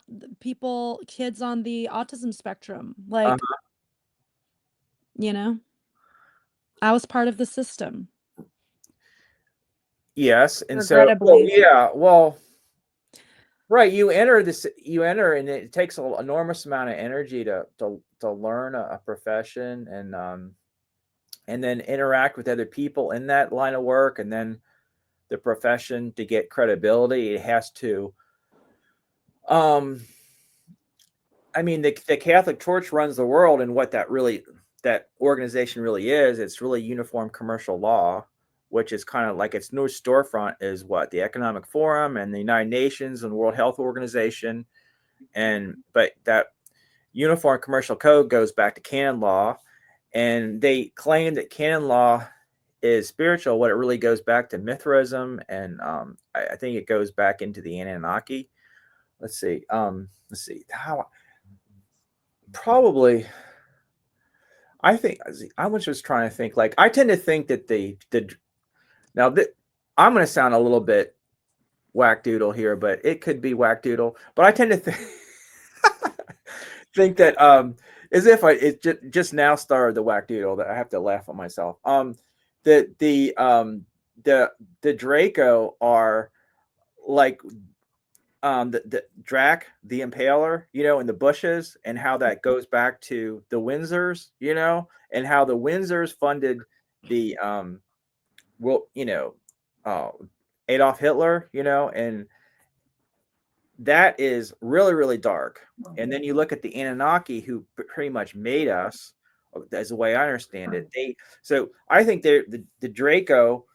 kids on the autism spectrum. Uh, Like, you know, I was part of the system, yes, and so, well, regrettably. yeah, well, right. You enter, and it takes an enormous amount of energy to learn a profession, and then interact with other people in that line of work, and then the profession to get credibility. It has to. Um, I mean, the Catholic Church runs the world, and what that organization really is, it's really uniform commercial law, which is kind of like its new storefront is what the Economic Forum and the United Nations and World Health Organization, and but that uniform commercial code goes back to canon law, and they claim that canon law is spiritual. What it really goes back to Mithraism, and I think it goes back into the Anunnaki. Let's see how probably I think I was just trying to think. Like I tend to think that the now that I'm going to sound a little bit whackdoodle here, but it could be whackdoodle. But I tend to think that as if it just now started the whackdoodle that I have to laugh at myself. The the um the Draco are like the Drac the Impaler, in the bushes, and how that goes back to the Windsors, and how the Windsors funded the well, uh, Adolf Hitler, and that is really really dark. And then you look at the Anunnaki, who pretty much made us, as the way I understand it. I think the Draco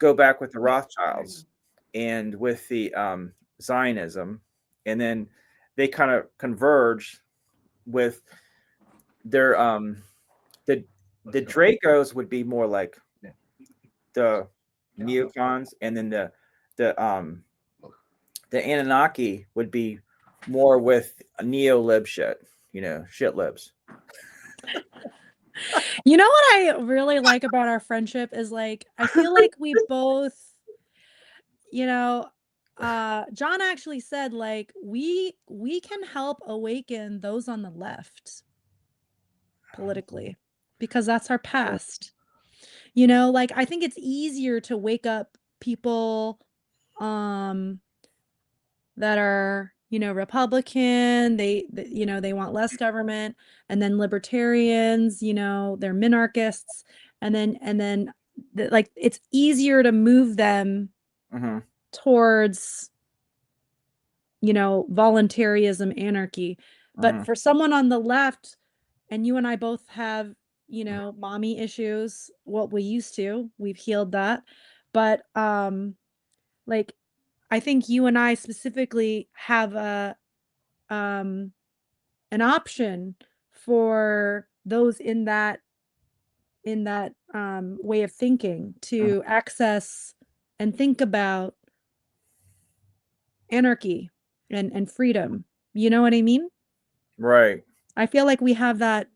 go back with the Rothschilds and with the Zionism, and then they kind of converge with their the Dracos would be more like the neocons, and then the the Anunnaki would be more with neo lib shit, shit libs. You know what I really like about our friendship is like I feel like we both, you know, John actually said like we can help awaken those on the left politically because that's our past. Like I think it's easier to wake up people um that are, Republican, they want less government, and then libertarians, they're minarchists, and then like it's easier to move them Mm-hmm. towards, voluntarism, anarchy. But Mm-hmm. for someone on the left, and you and I both have, mommy issues, what we used to, we've healed that. But like I think you and I specifically have um an option for those in that way of thinking to access and think about anarchy and freedom. You know what I mean? Right. I feel like we have that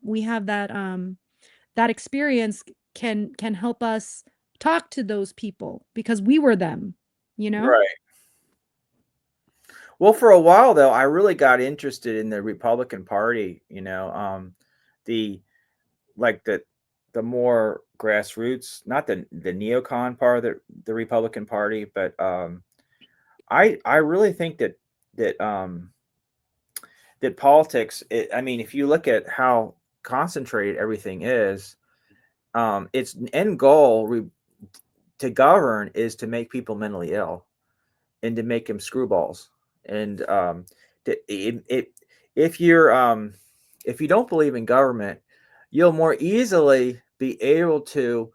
experience can help us talk to those people because we were them, you know? Right. Well, for a while though, I really got interested in the Republican Party. The like the more grassroots, not the neocon part of the Republican Party, but I really think that that politics. I mean, if you look at how concentrated everything is, its end goal to govern is to make people mentally ill and to make them screwballs. And if you're if you don't believe in government, you'll more easily be able to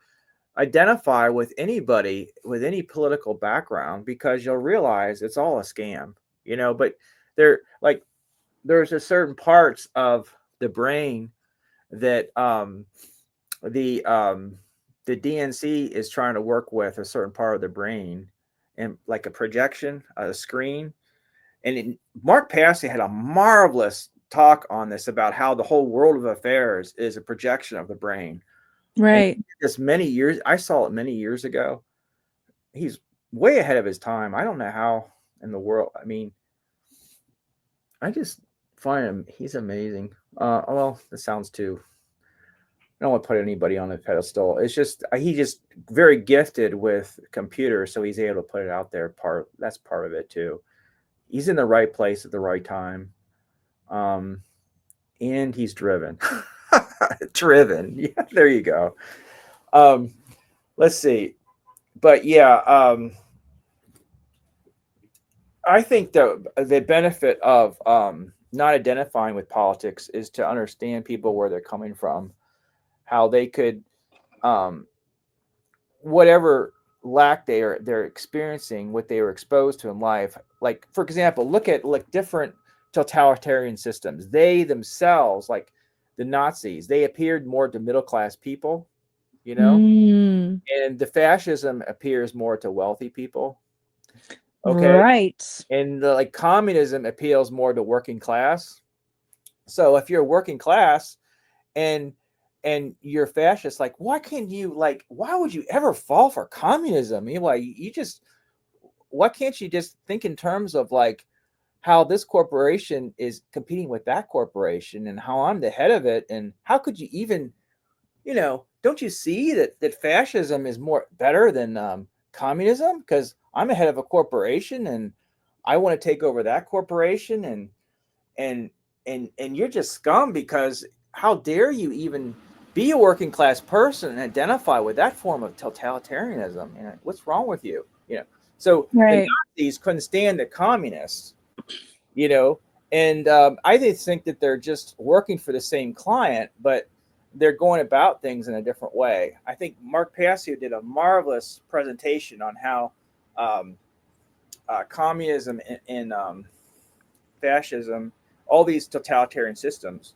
identify with anybody with any political background because you'll realize it's all a scam. But there like there's a certain parts of the brain that the the DNC is trying to work with a certain part of the brain, and like a projection, a screen. And Mark Passy had a marvelous talk on this about how the whole world of affairs is a projection of the brain. And Right. this many years, I saw it many years ago. He's way ahead of his time. I don't know how in the world. I mean, I just find him. He's amazing. Well, this sounds too. I don't want to put anybody on a pedestal. It's just he just very gifted with computers, so he's able to put it out there. That's part of it too. He's in the right place at the right time, um, and he's driven. Driven. Yeah, there you go. Um, let's see. But yeah, I think the benefit of not identifying with politics is to understand people where they're coming from, how they could, um, whatever lack they're experiencing, what they were exposed to in life. Like for example, look at like different totalitarian systems. They themselves, like the Nazis, they appeared more to middle class people, you know, Mm, and the fascism appears more to wealthy people. Okay, right. and the like communism appeals more to working class. So if you're working class and you're fascist, like why would you ever fall for communism? You just why can't you just think in terms of like how this corporation is competing with that corporation and how I'm the head of it, and how could you even, don't you see that fascism is more better than communism because I'm ahead of a corporation and I want to take over that corporation, and and you're just scum because how dare you even be a working class person and identify with that form of totalitarianism? What's wrong with you? So the Right. Nazis couldn't stand the communists, you know, and I just think that they're just working for the same client, but they're going about things in a different way. I think Mark Passio did a marvelous presentation on how um, communism and fascism, all these totalitarian systems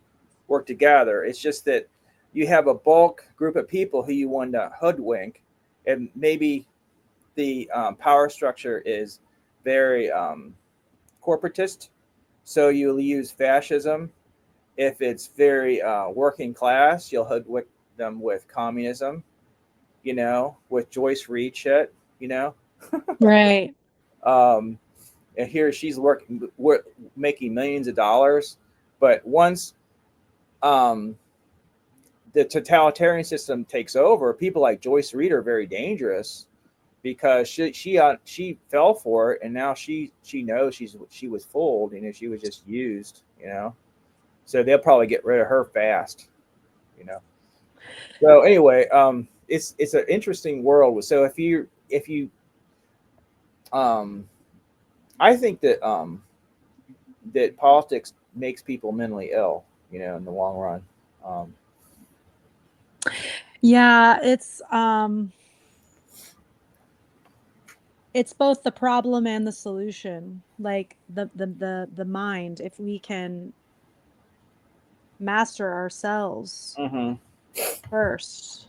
work together. It's just that you have a bulk group of people who you want to hoodwink, and maybe the power structure is very corporatist. So you'll use fascism. If it's very working class, you'll hoodwink them with communism, with Joyce Reed shit, you know. Right. Um, and here she's making millions of dollars, but once um, the totalitarian system takes over, people like Joyce Reed are very dangerous because she fell for it, and now she knows she was fooled. She was just used. So they'll probably get rid of her fast. You know. So anyway, it's an interesting world. So if you um, I think that politics makes people mentally ill. In the long run. Um, Yeah, it's both the problem and the solution. Like the mind, if we can master ourselves mm-hmm. first,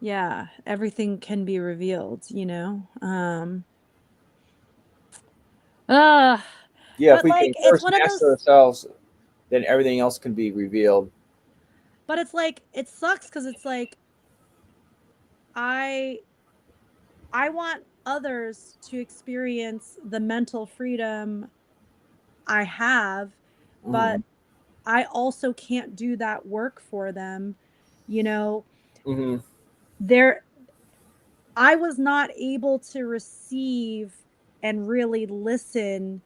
yeah, everything can be revealed, you know? Uh, Yeah, if but we like can it's first one of master those, ourselves, then everything else can be revealed. but it's like it sucks because it's like I I want others to experience the mental freedom I have, Mm-hmm. but I also can't do that work for them. You know, Mm-hmm. there I was not able to receive and really listen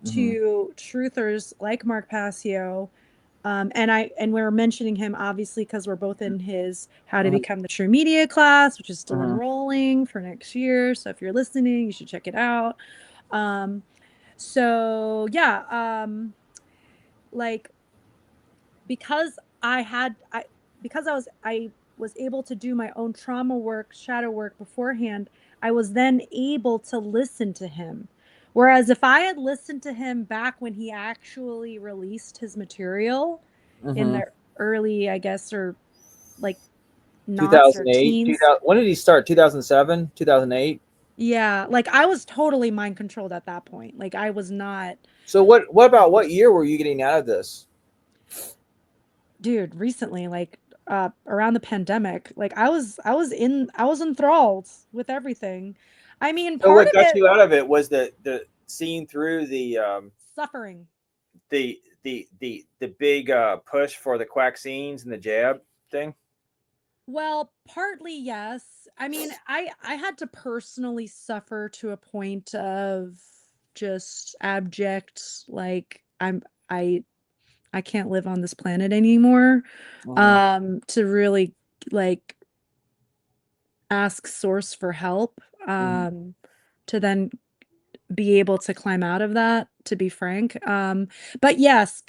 Mm-hmm. to truthers like Mark Passio. And we're mentioning him obviously because we're both in his How to Mm-hmm. Become the True Media class, which is still Mm-hmm. enrolling for next year. So if you're listening, you should check it out. Um, so yeah, like because I was able to do my own trauma work, shadow work beforehand, I was then able to listen to him. Whereas if I had listened to him back when he actually released his material in Mm-hmm. the early, I guess, or like knots or 2008, teens, 2000. When did he start? 2007, 2008. yeah, like I was totally mind controlled at that point. Like I was not, So what about what year were you getting out of this? dude, recently, like around the pandemic, like I was enthralled with everything. I mean, So part what of got it, you out of it was the seeing through suffering. the big push for the vaccines and the jab thing. Well, partly yes. I mean, I had to personally suffer to a point of just abject, like I I can't live on this planet anymore. Mm-hmm. To really like ask source for help. Mm-hmm. Um to then be able to climb out of that, to be frank. But yes,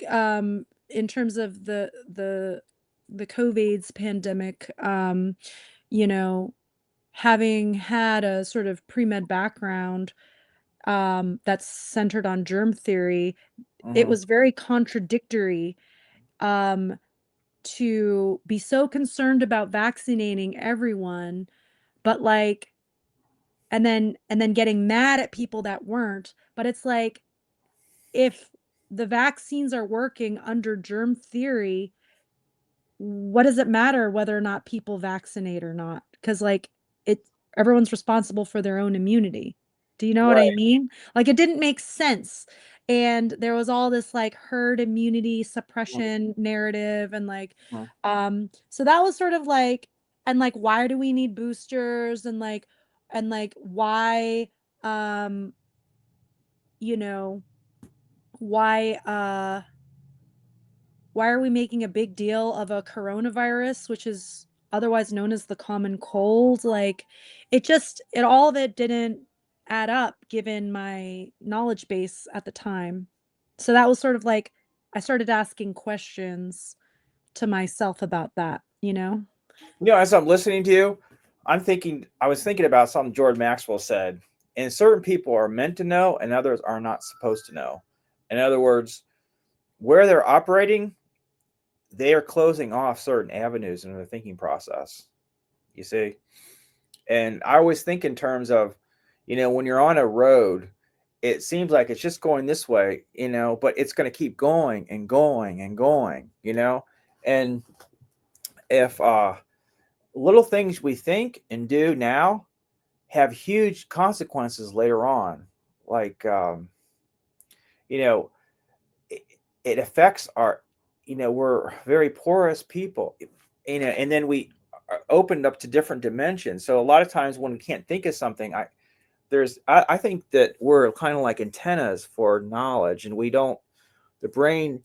in terms of the COVID's pandemic, you know, having had a sort of pre-med background that's centered on germ theory, it Mm-hmm. was very contradictory um, to be so concerned about vaccinating everyone, but like and then getting mad at people that weren't. But it's like if the vaccines are working under germ theory, what does it matter whether or not people vaccinate or not? Because like it everyone's responsible for their own immunity. Do you know what I Right. mean? Like it didn't make sense. And there was all this like herd immunity suppression narrative and like Mm-hmm. so that was sort of like and like why do we need boosters and like why um you know why why are we making a big deal of a coronavirus, which is otherwise known as the common cold? Like, it all of it didn't add up given my knowledge base at the time. So that was sort of like, I started asking questions to myself about that, you know? As I'm listening to you, I was thinking about something George Maxwell said. And certain people are meant to know, and others are not supposed to know. In other words, where they're operating, they are closing off certain avenues in their thinking process. You see? And I always think in terms of, when you're on a road, it seems like it's just going this way, but it's going to keep going and going and going. And if little things we think and do now have huge consequences later on, like, you know, it, it affects our, we're very porous people, and then we are opened up to different dimensions. So a lot of times when we can't think of something, I think that we're kind of like antennas for knowledge, and we don't. The brain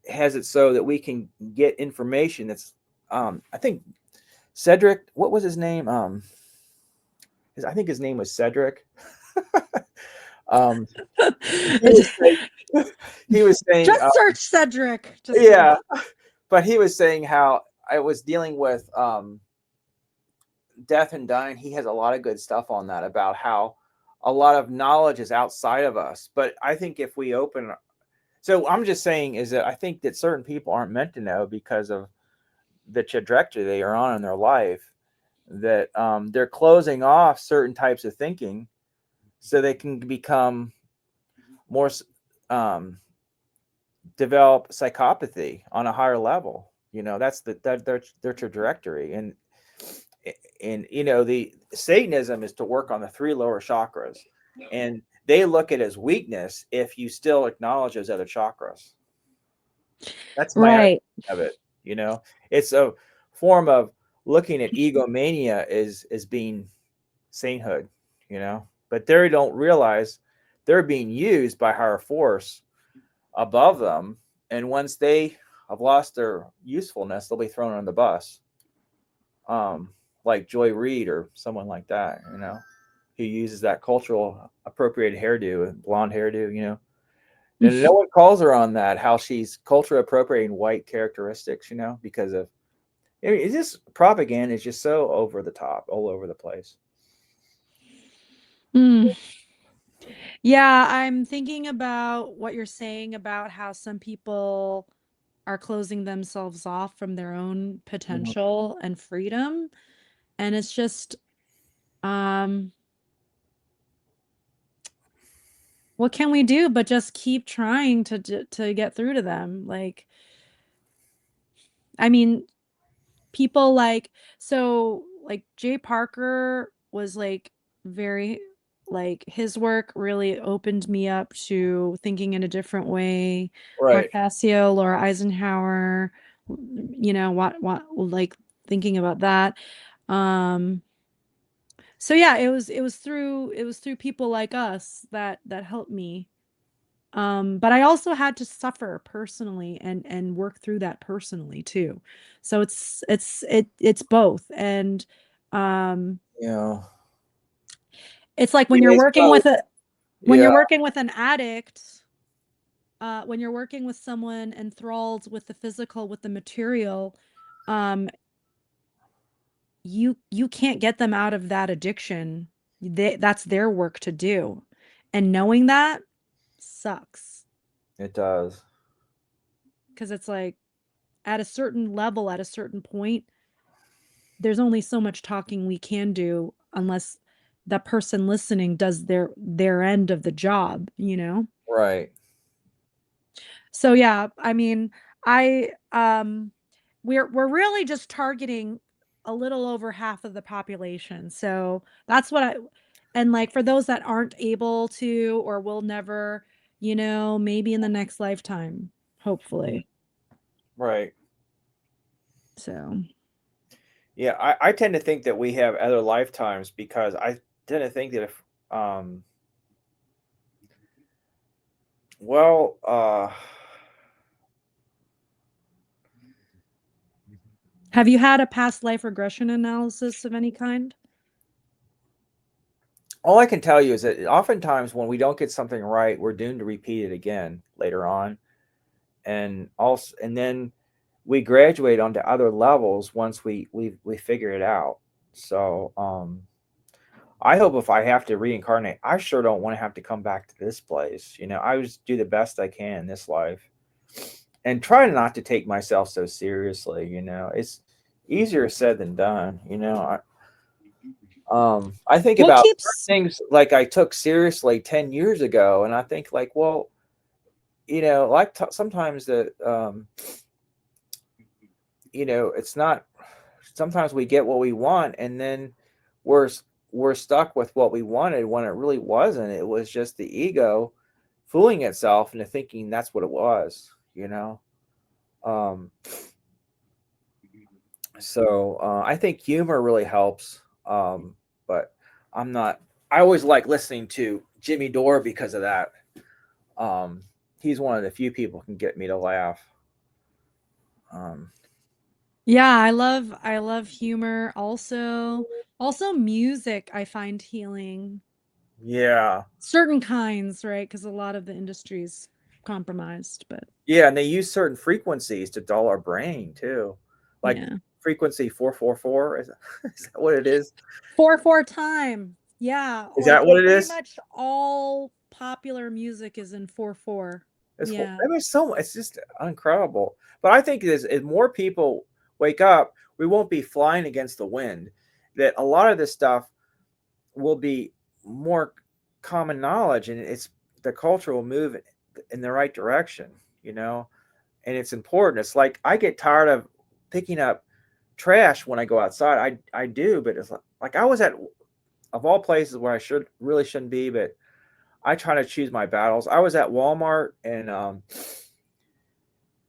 has it so that we can get information that's. I think Cedric, what was his name? I think his name was Cedric. um, he was saying, he was saying, Just search Cedric. Just kidding. yeah, but he was saying how I was dealing with death and dying. He has a lot of good stuff on that about how a lot of knowledge is outside of us. But I think if we open, so I'm just saying is that I think that certain people aren't meant to know because of the trajectory they are on in their life. That they're closing off certain types of thinking so they can become more um, develop psychopathy on a higher level. That's their trajectory. And the Satanism is to work on the three lower chakras, and they look at it as weakness if you still acknowledge those other chakras. That's my understanding Right. of it. It's a form of looking at egomania as being sainthood. But they don't realize they're being used by higher force above them, and once they have lost their usefulness, they'll be thrown on the bus. Like Joy Reid or someone like that, who uses that cultural appropriated hairdo, blonde hairdo. And no one calls her on that, how she's culture appropriating white characteristics, because of, it's just propaganda is just so over the top, all over the place. Mm. Yeah, I'm thinking about what you're saying about how some people are closing themselves off from their own Mhm. potential and freedom. And it's just, um, what can we do but just keep trying to get through to them? Like, I mean, people like, so like Jay Parker was like very, like his work really opened me up to thinking in a different way. Right. Marcasio, Laura Eisenhower, what like thinking about that. Um, so yeah, it was through people like us that helped me. But I also had to suffer personally and work through that personally too. So it's both. And um Yeah. it's like It is both. when Yeah. you're working with an addict, when you're working with someone enthralled with the physical, with the material, um, you can't get them out of that addiction. That's their work to do. And knowing that sucks It does. because it's like at a certain level, at a certain point, there's only so much talking we can do unless the person listening does their end of the job, you know? Right. So yeah, I mean, I we're really just targeting a little over half of the population. So that's what I and like for those that aren't able to or will never, maybe in the next lifetime, hopefully. Right. So, Yeah. I tend to think that we have other lifetimes because I tend to think that if, well, have you had a past life regression analysis of any kind? all I can tell you is that oftentimes when we don't get something right, we're doomed to repeat it again later on. And also, and then we graduate onto other levels once we figure it out. So I hope if I have to reincarnate, I sure don't want to have to come back to this place. You know, I just do the best I can in this life and try not to take myself so seriously. You know, it's easier said than done. You know, I think What about keeps things like I took seriously 10 years ago, and I think like, well, you know, like sometimes the you know, it's not. Sometimes we get what we want, and then we're we're stuck with what we wanted when it really wasn't. It was just the ego fooling itself into thinking that's what it was. You know. Um, so I think humor really helps. But I'm not. I always like listening to Jimmy Dore because of that. Um, he's one of the few people who can get me to laugh. Um, Yeah, I love humor. Also music I find healing. yeah, Certain kinds, right? Because a lot of the industry's compromised, but yeah, and they use certain frequencies to dull our brain too, like yeah. frequency 444. Is that what it is? 4/4 time. Yeah, Is like that what it pretty is? much all popular music is in 4/4. Yeah. I mean, so it's just incredible. But I think as more people wake up, we won't be flying against the wind. That a lot of this stuff will be more common knowledge, and it's the culture will move in the right direction. You know, and it's important. It's like I get tired of picking up trash when I go outside. I do, but it's like I was at of all places where I shouldn't be, but I try to choose my battles. I was at Walmart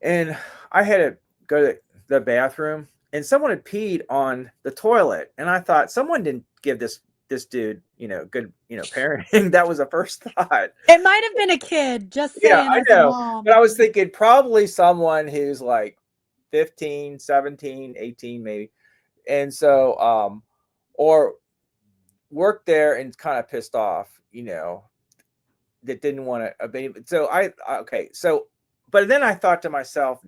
and I had to go to the bathroom and someone had peed on the toilet and I thought someone didn't give this dude, you know, good, you know, parenting. That was the first thought. It might have been a kid, just Yeah, saying I as a know. But mom. I was thinking probably someone who's like 15, 17, 18, maybe. And so or worked there and kind of pissed off, you know, that didn't want to. So okay. So, but then I thought to myself,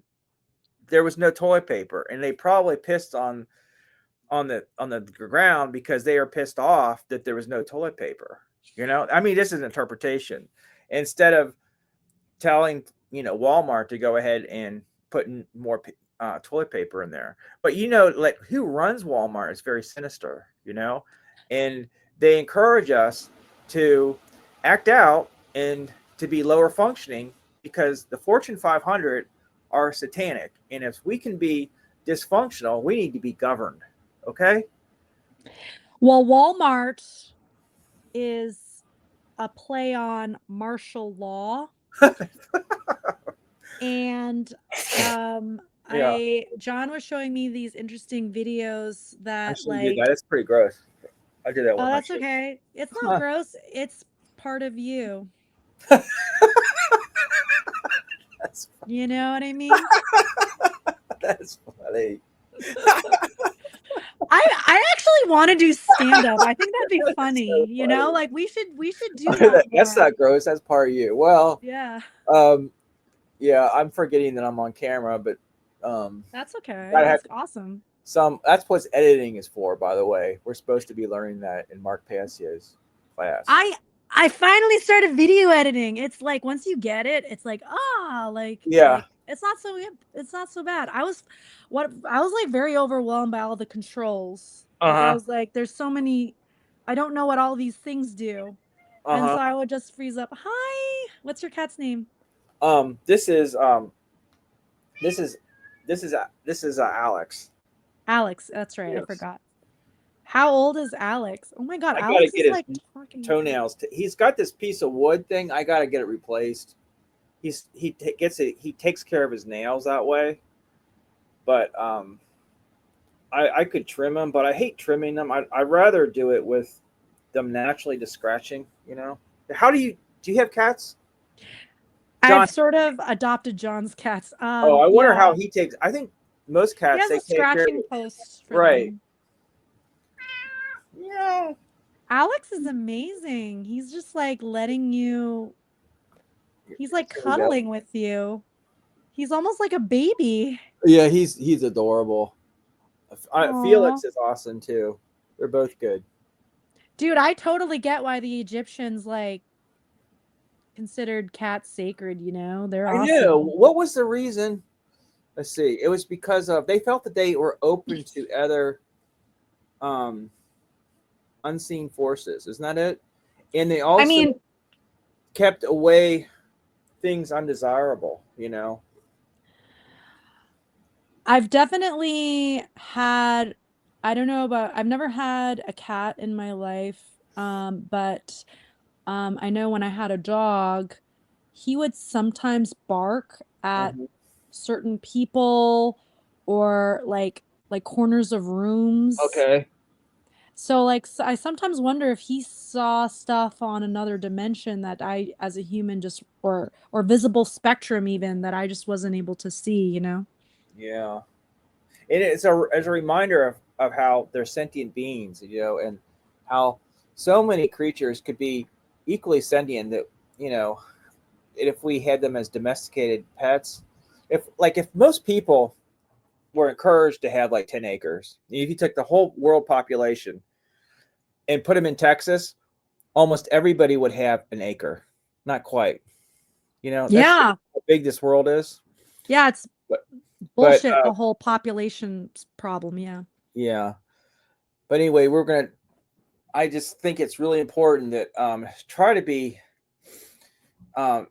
there was no toilet paper, and they probably pissed on the ground because they are pissed off that there was no toilet paper. You know, I mean, this is interpretation. Instead of telling Walmart to go ahead and put in more toilet paper in there, but you know, like who runs Walmart is very sinister, you know, and they encourage us to act out and to be lower functioning because the Fortune 500 are satanic, and if we can be dysfunctional, we need to be governed. Okay. Well, Walmart is a play on martial law. And Yeah, I John was showing me these interesting videos I that shouldn't do that. like, It's pretty gross. I do that oh, with my that's kids. okay. It's not gross. It's part of you. That's You know what I mean? that's funny. I actually want to do stand up. I think that'd be That's funny. so You know, funny. like we should do that That's more. not gross. That's part of you. Well, Yeah. um, yeah, I'm forgetting that I'm on camera, but That's okay. gotta have That's awesome. some. That's what editing is for, by the way. We're supposed to be learning that in Mark Passio's class. I I finally started video editing. It's like once you get it, it's like Yeah. it's not so bad. I was like very overwhelmed by all the controls. Uh Like I huh. was like, there's so many, I don't know what all these things do. Uh And huh. so I would just freeze up. Hi, what's your cat's name? This is this is this is Alex. Alex. That's right. I Yes. forgot. How old is Alex? Oh my God, I gotta Alex get is his like talking. toenails. He's got this piece of wood thing. I gotta get it replaced. Gets it. He takes care of his nails that way. But I could trim them, but I hate trimming them. I'd rather do it with them naturally just scratching. You know. How do you have cats, John? I've sort of adopted John's cats. Oh, I wonder how Yeah, he takes. I think most he cats has they a take care of scratching it. post for Right. them. Yeah. Alex is amazing. He's just like letting you, he's like There we go. cuddling with you. He's almost like a baby. Yeah, he's adorable. Aw. Felix is awesome too. They're both good. Dude, I totally get why the Egyptians like considered cats sacred, you know? They're I know. awesome. What was the reason? Let's see. It was because of they felt that they were open to other um, unseen forces. Isn't that it? And they I also mean, kept away things undesirable. You know. I've definitely had, I don't know about, I've never had a cat in my life, but I know when I had a dog, he would sometimes bark at Mhm. certain people or like corners of rooms. Okay. So like I sometimes wonder if he saw stuff on another dimension that I as a human just or visible spectrum even that I just wasn't able to see, you know? Yeah. And it's a reminder of how they're sentient beings, you know, and how so many creatures could be equally sentient that, you know, if we had them as domesticated pets, if most people were encouraged to have like 10 acres, if you took the whole world population and put them in Texas, almost everybody would have an acre. Not quite. You know, that's Yeah. how big this world is. Yeah, it's But but bullshit, the whole population problem, yeah. yeah. But anyway, we're gonna. I just think it's really important that try to be um,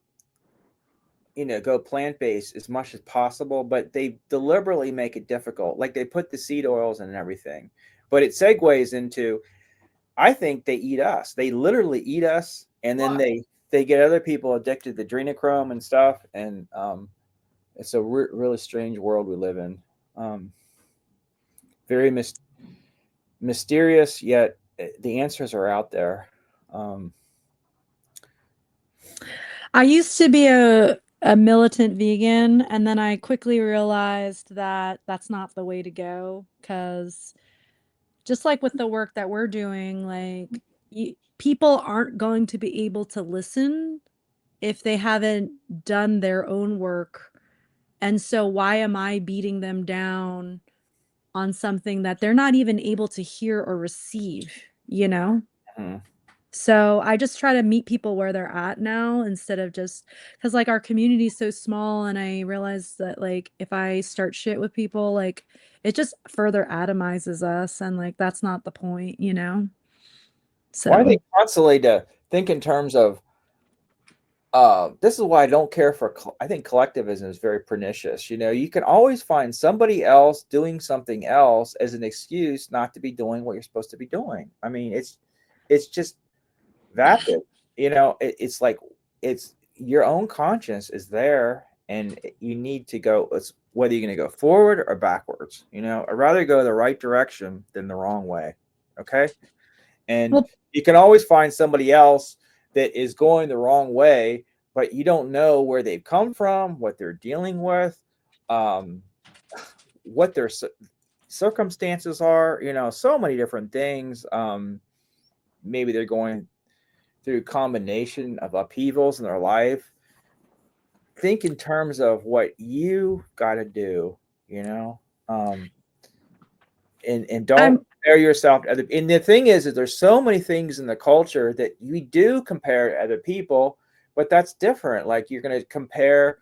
go plant based as much as possible, but they deliberately make it difficult. Like they put the seed oils and everything, but it segues into I think they eat us. They literally eat us, and then What? they get other people addicted to adrenochrome and stuff, and it's a really strange world we live in. Um, very mysterious, yet the answers are out there. Um, I used to be a militant vegan, and then I quickly realized that that's not the way to go because just like with the work that we're doing, like people aren't going to be able to listen if they haven't done their own work. And so why am I beating them down on something that they're not even able to hear or receive, you know? hmm. So I just try to meet people where they're at now instead of just because like our community is so small and I realize that like if I start shit with people, like it just further atomizes us and like that's not the point, you know? Well, I So think constantly to think in terms of this is why I don't care for. I think collectivism is very pernicious. You know, you can always find somebody else doing something else as an excuse not to be doing what you're supposed to be doing. I mean, it's just vapid. You know, it's like it's your own conscience is there, and you need to go. It's whether you're going to go forward or backwards. You know, I'd rather go the right direction than the wrong way. Okay, and well, you can always find somebody else that is going the wrong way, but you don't know where they've come from, what they're dealing with, um, what their circumstances are. You know, so many different things. Maybe they're going through a combination of upheavals in their life. Think in terms of what you got to do. You know, um, and don't I'm compare yourself to other. And the thing is there's so many things in the culture that we do compare to other people, but that's different. Like you're going to compare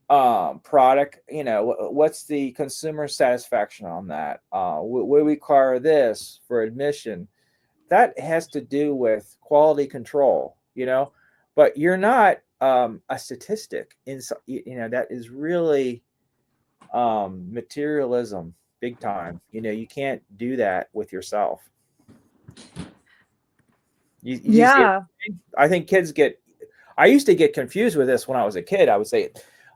product, you know, what's the consumer satisfaction on that, we require this for admission. That has to do with quality control, you know, but you're not a statistic in, you know, that is really materialism big time. You know, you can't do that with yourself. You see, yeah. I think kids get. I used to get confused with this when I was a kid. I would say,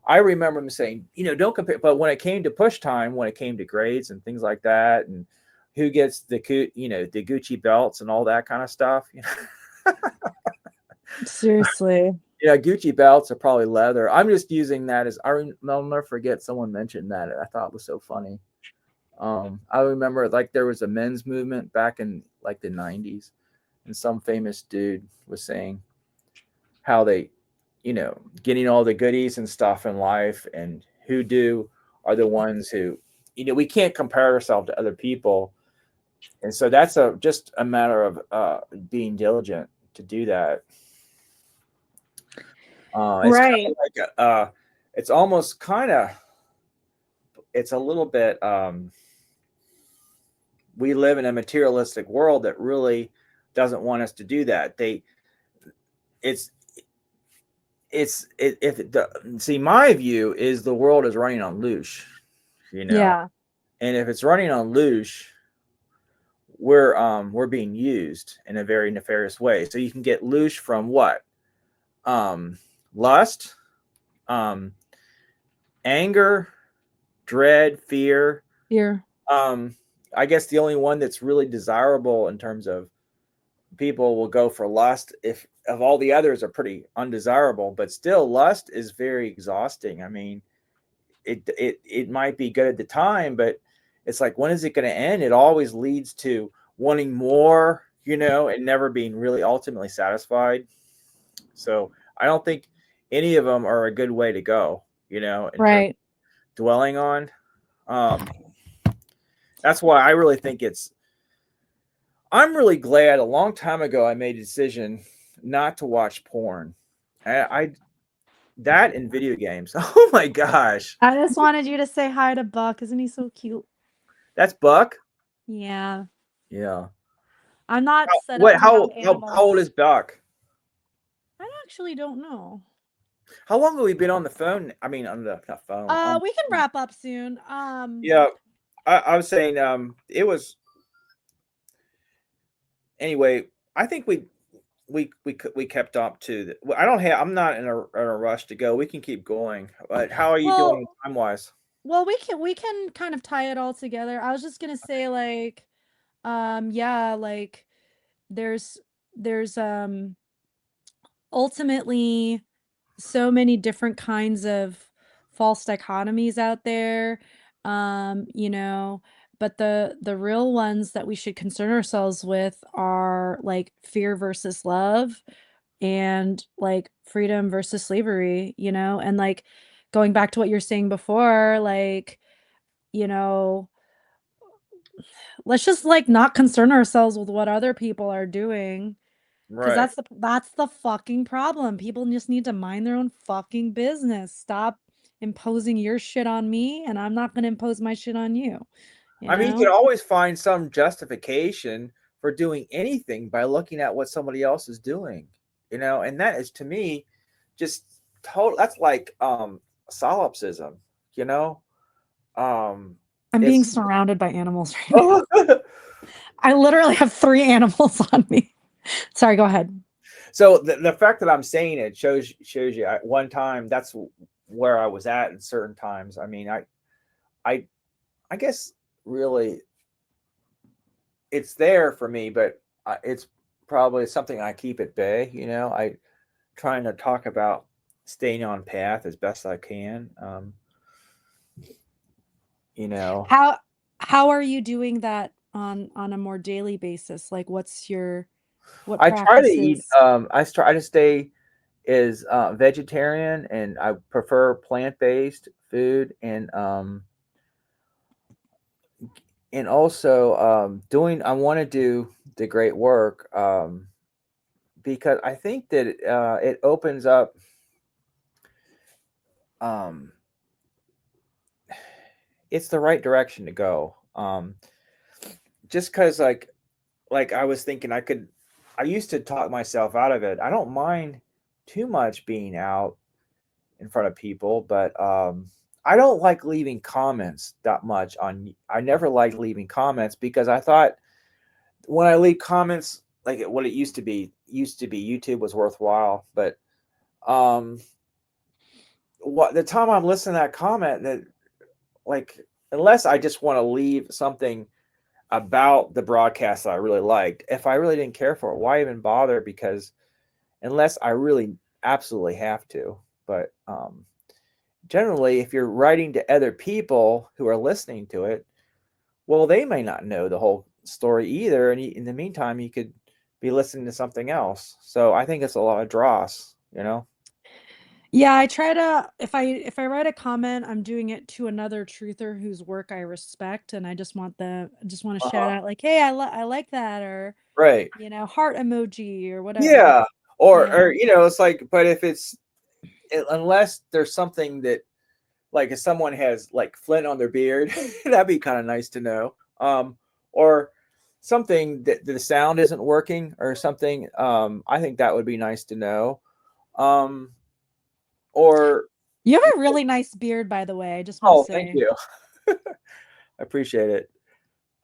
I remember them saying, you know, don't compare. But when it came to push time, when it came to grades and things like that, and who gets the the Gucci belts and all that kind of stuff, Seriously. Gucci belts are probably leather. I'm just using that as I'll never forget someone mentioned that. I thought it was so funny. I remember like there was a men's movement back in like the '90s, and some famous dude was saying how they getting all the goodies and stuff in life, and who do are the ones who, we can't compare ourselves to other people. And so that's just a matter of being diligent to do that. It's kind of Right. like it's almost kind of, it's a little bit, we live in a materialistic world that really doesn't want us to do that. It's, if it, see, my view is the world is running on loosh, you know, Yeah. and if it's running on loosh, we're being used in a very nefarious way. So you can get loosh from what? Um, lust, um, anger, dread, fear. Here. Um, I guess the only one that's really desirable in terms of people will go for lust, if of all the others are pretty undesirable, but still lust is very exhausting. I mean, it might be good at the time, but it's like, when is it going to end? It always leads to wanting more, and never being really ultimately satisfied. So I don't think any of them are a good way to go, in terms Right. of dwelling on. Um, that's why I really think I'm really glad a long time ago I made a decision not to watch porn. I that in video games. Oh my gosh. I just wanted you to say hi to Buck. Isn't he so cute? That's Buck? Yeah. Yeah. I'm not set up What to have how old animals. is Buck? I actually don't know. How long have we been on the phone? I mean, on the not phone. We can wrap up soon. Yeah. I was saying it was, anyway, I think we kept up to I don't have, I'm not in a rush to go. We can keep going. But how are you doing well, time wise? well, we can kind of tie it all together. I was just gonna say like, yeah, like there's there's ultimately so many different kinds of false dichotomies out there, you know, but the real ones that we should concern ourselves with are like fear versus love, and like freedom versus slavery, and like going back to what you're saying before, like, you know, let's just like not concern ourselves with what other people are doing. 'Cause Right. that's the fucking problem. People just need to mind their own fucking business. Stop imposing your shit on me, and I'm not gonna impose my shit on you, you I mean, you can know? always find some justification for doing anything by looking at what somebody else is doing, and that is, to me, just total. That's like solipsism, you know. Um, I'm being it's surrounded by animals right now. I literally have 3 animals on me. Sorry, go ahead. so the fact that I'm saying it shows you. One time, that's where I was at certain times. I mean, I I guess really it's there for me, but it's probably something I keep at bay. I trying to talk about staying on path as best I can. You know, How how are you doing that on a more daily basis? Like, what I try to eat. practices? I try to stay as vegetarian, and I prefer plant based food, and also doing. I want to do the great work, because I think that it opens up. Um, it's the right direction to go. Just because, like I was thinking, I used to talk myself out of it. I don't mind too much being out in front of people, but I don't like leaving comments that much on. I never liked leaving comments because I thought when I leave comments, like what it used to be YouTube was worthwhile, but um, what the time I'm listening to that comment, that, like, unless I just want to leave something about the broadcast that I really liked. If I really didn't care for it, why even bother? Because unless I really absolutely have to. But generally, if you're writing to other people who are listening to it, well, they may not know the whole story either. And in the meantime, you could be listening to something else. So I think it's a lot of dross. Yeah, I try to if I write a comment, I'm doing it to another truther whose work I respect, and I just want to shout Uh-huh. out like, "Hey, I like that," or Right. heart emoji or whatever. Yeah. Yeah. Or it's like, but if it's unless there's something that, like, if someone has like Flint on their beard, that'd be kind of nice to know. Or something that the sound isn't working or something. I think that would be nice to know. Um, or You have a really nice beard, by the way. I just want to oh, thank say, you. I appreciate it.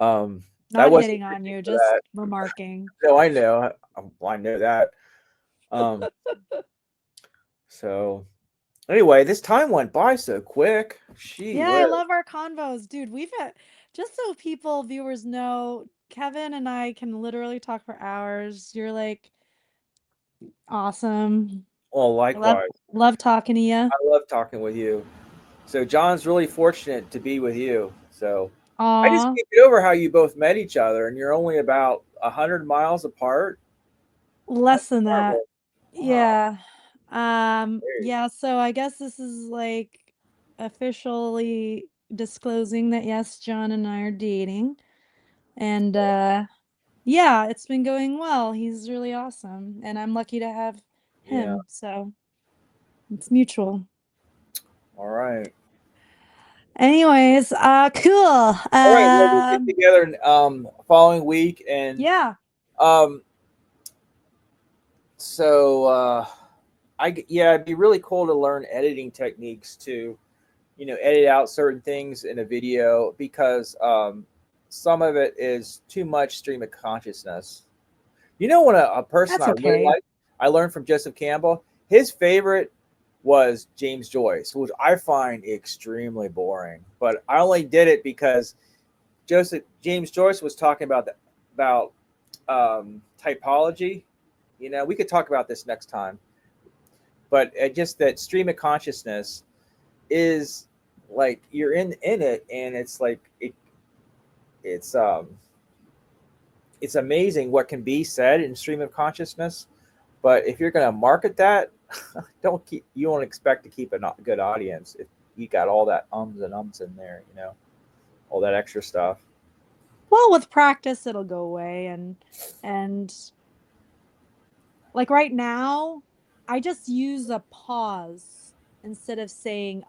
Um, I not wasn't hitting on fishing you, for just that. remarking. No, I know. I know that. Um, so anyway, this time went by so quick. She Yeah, I whiz. love our convos, dude. We've had just so viewers know, Kevin and I can literally talk for hours. You're like awesome. Well, I love likewise. love talking to you. I love talking with you. So John's really fortunate to be with you. So I just Aw, can't get over how you both met each other, and you're only about 100 miles apart. less That's than that. incredible. Wow. Yeah. Great. Yeah, so I guess this is like officially disclosing that yes, John and I are dating. And yeah, it's been going well. He's really awesome, and I'm lucky to have Yeah. him. So it's mutual. All right. Anyways, cool. All right. Well, we'll get together following week, and Yeah, um, so yeah, it'd be really cool to learn editing techniques to edit out certain things in a video because some of it is too much stream of consciousness. When a person that's I really okay. like, I learned from Joseph Campbell. His favorite was James Joyce, which I find extremely boring. But I only did it because James Joyce was talking about typology. We could talk about this next time, but just that stream of consciousness is like you're in it, and it's like it's it's amazing what can be said in stream of consciousness. But if you're going to market that, you won't expect to keep a good audience if you got all that ums and ums in there, all that extra stuff. Well, with practice, it'll go away, and like right now, I just use a pause instead of saying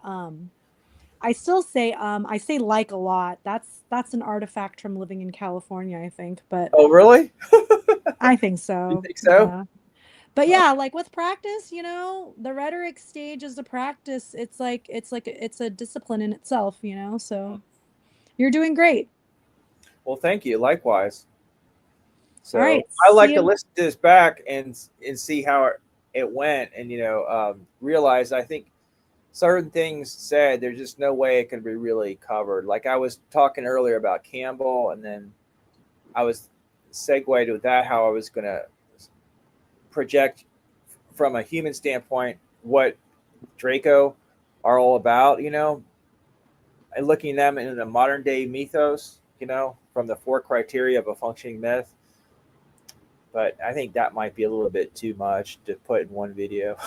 I still say I say like a lot. That's an artifact from living in California, I think, but Oh, really? I think You so. think so? Yeah. But Oh, yeah, like with practice, the rhetoric stage is a practice. It's a discipline in itself, So you're doing great. well, thank you. Likewise. All So right. I See like to you. listen to this back and see how it went, and realize I think certain things said there's just no way it could be really covered. Like I was talking earlier about Campbell, and then I was segued with that how I was going to project from a human standpoint what Draco are all about, and looking at them in a modern day mythos, from the four criteria of a functioning myth. But I think that might be a little bit too much to put in one video.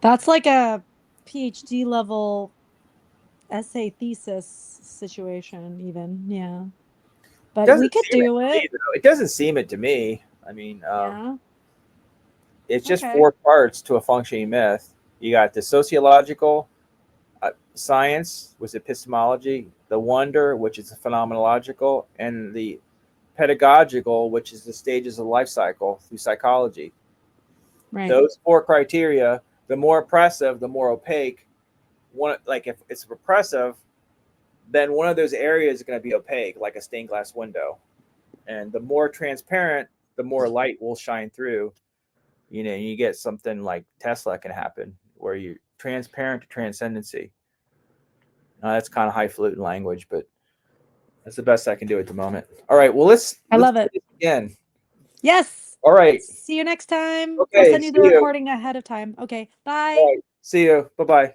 That's like a PhD level essay thesis situation even. Yeah. But we Doesn't could seem it do to me it. though. It doesn't seem it to me. I mean, Yeah. it's just Okay. four parts to a functioning myth. You got the sociological, science, was epistemology, the wonder, which is the phenomenological, and the pedagogical, which is the stages of life cycle through psychology. Right. Those four criteria, the more oppressive, the more opaque. One, like if it's repressive, then one of those areas is going to be opaque, like a stained glass window. And the more transparent, the more light will shine through. You get something like Tesla can happen, where you transparent to transcendency. That's kind of highfalutin language, but that's the best I can do at the moment. All right. Well, I let's love do it. this again. Yes. All right. See you next time. I'll Okay. send you See the you. recording ahead of time. Okay. All Bye. right. See you. Bye bye.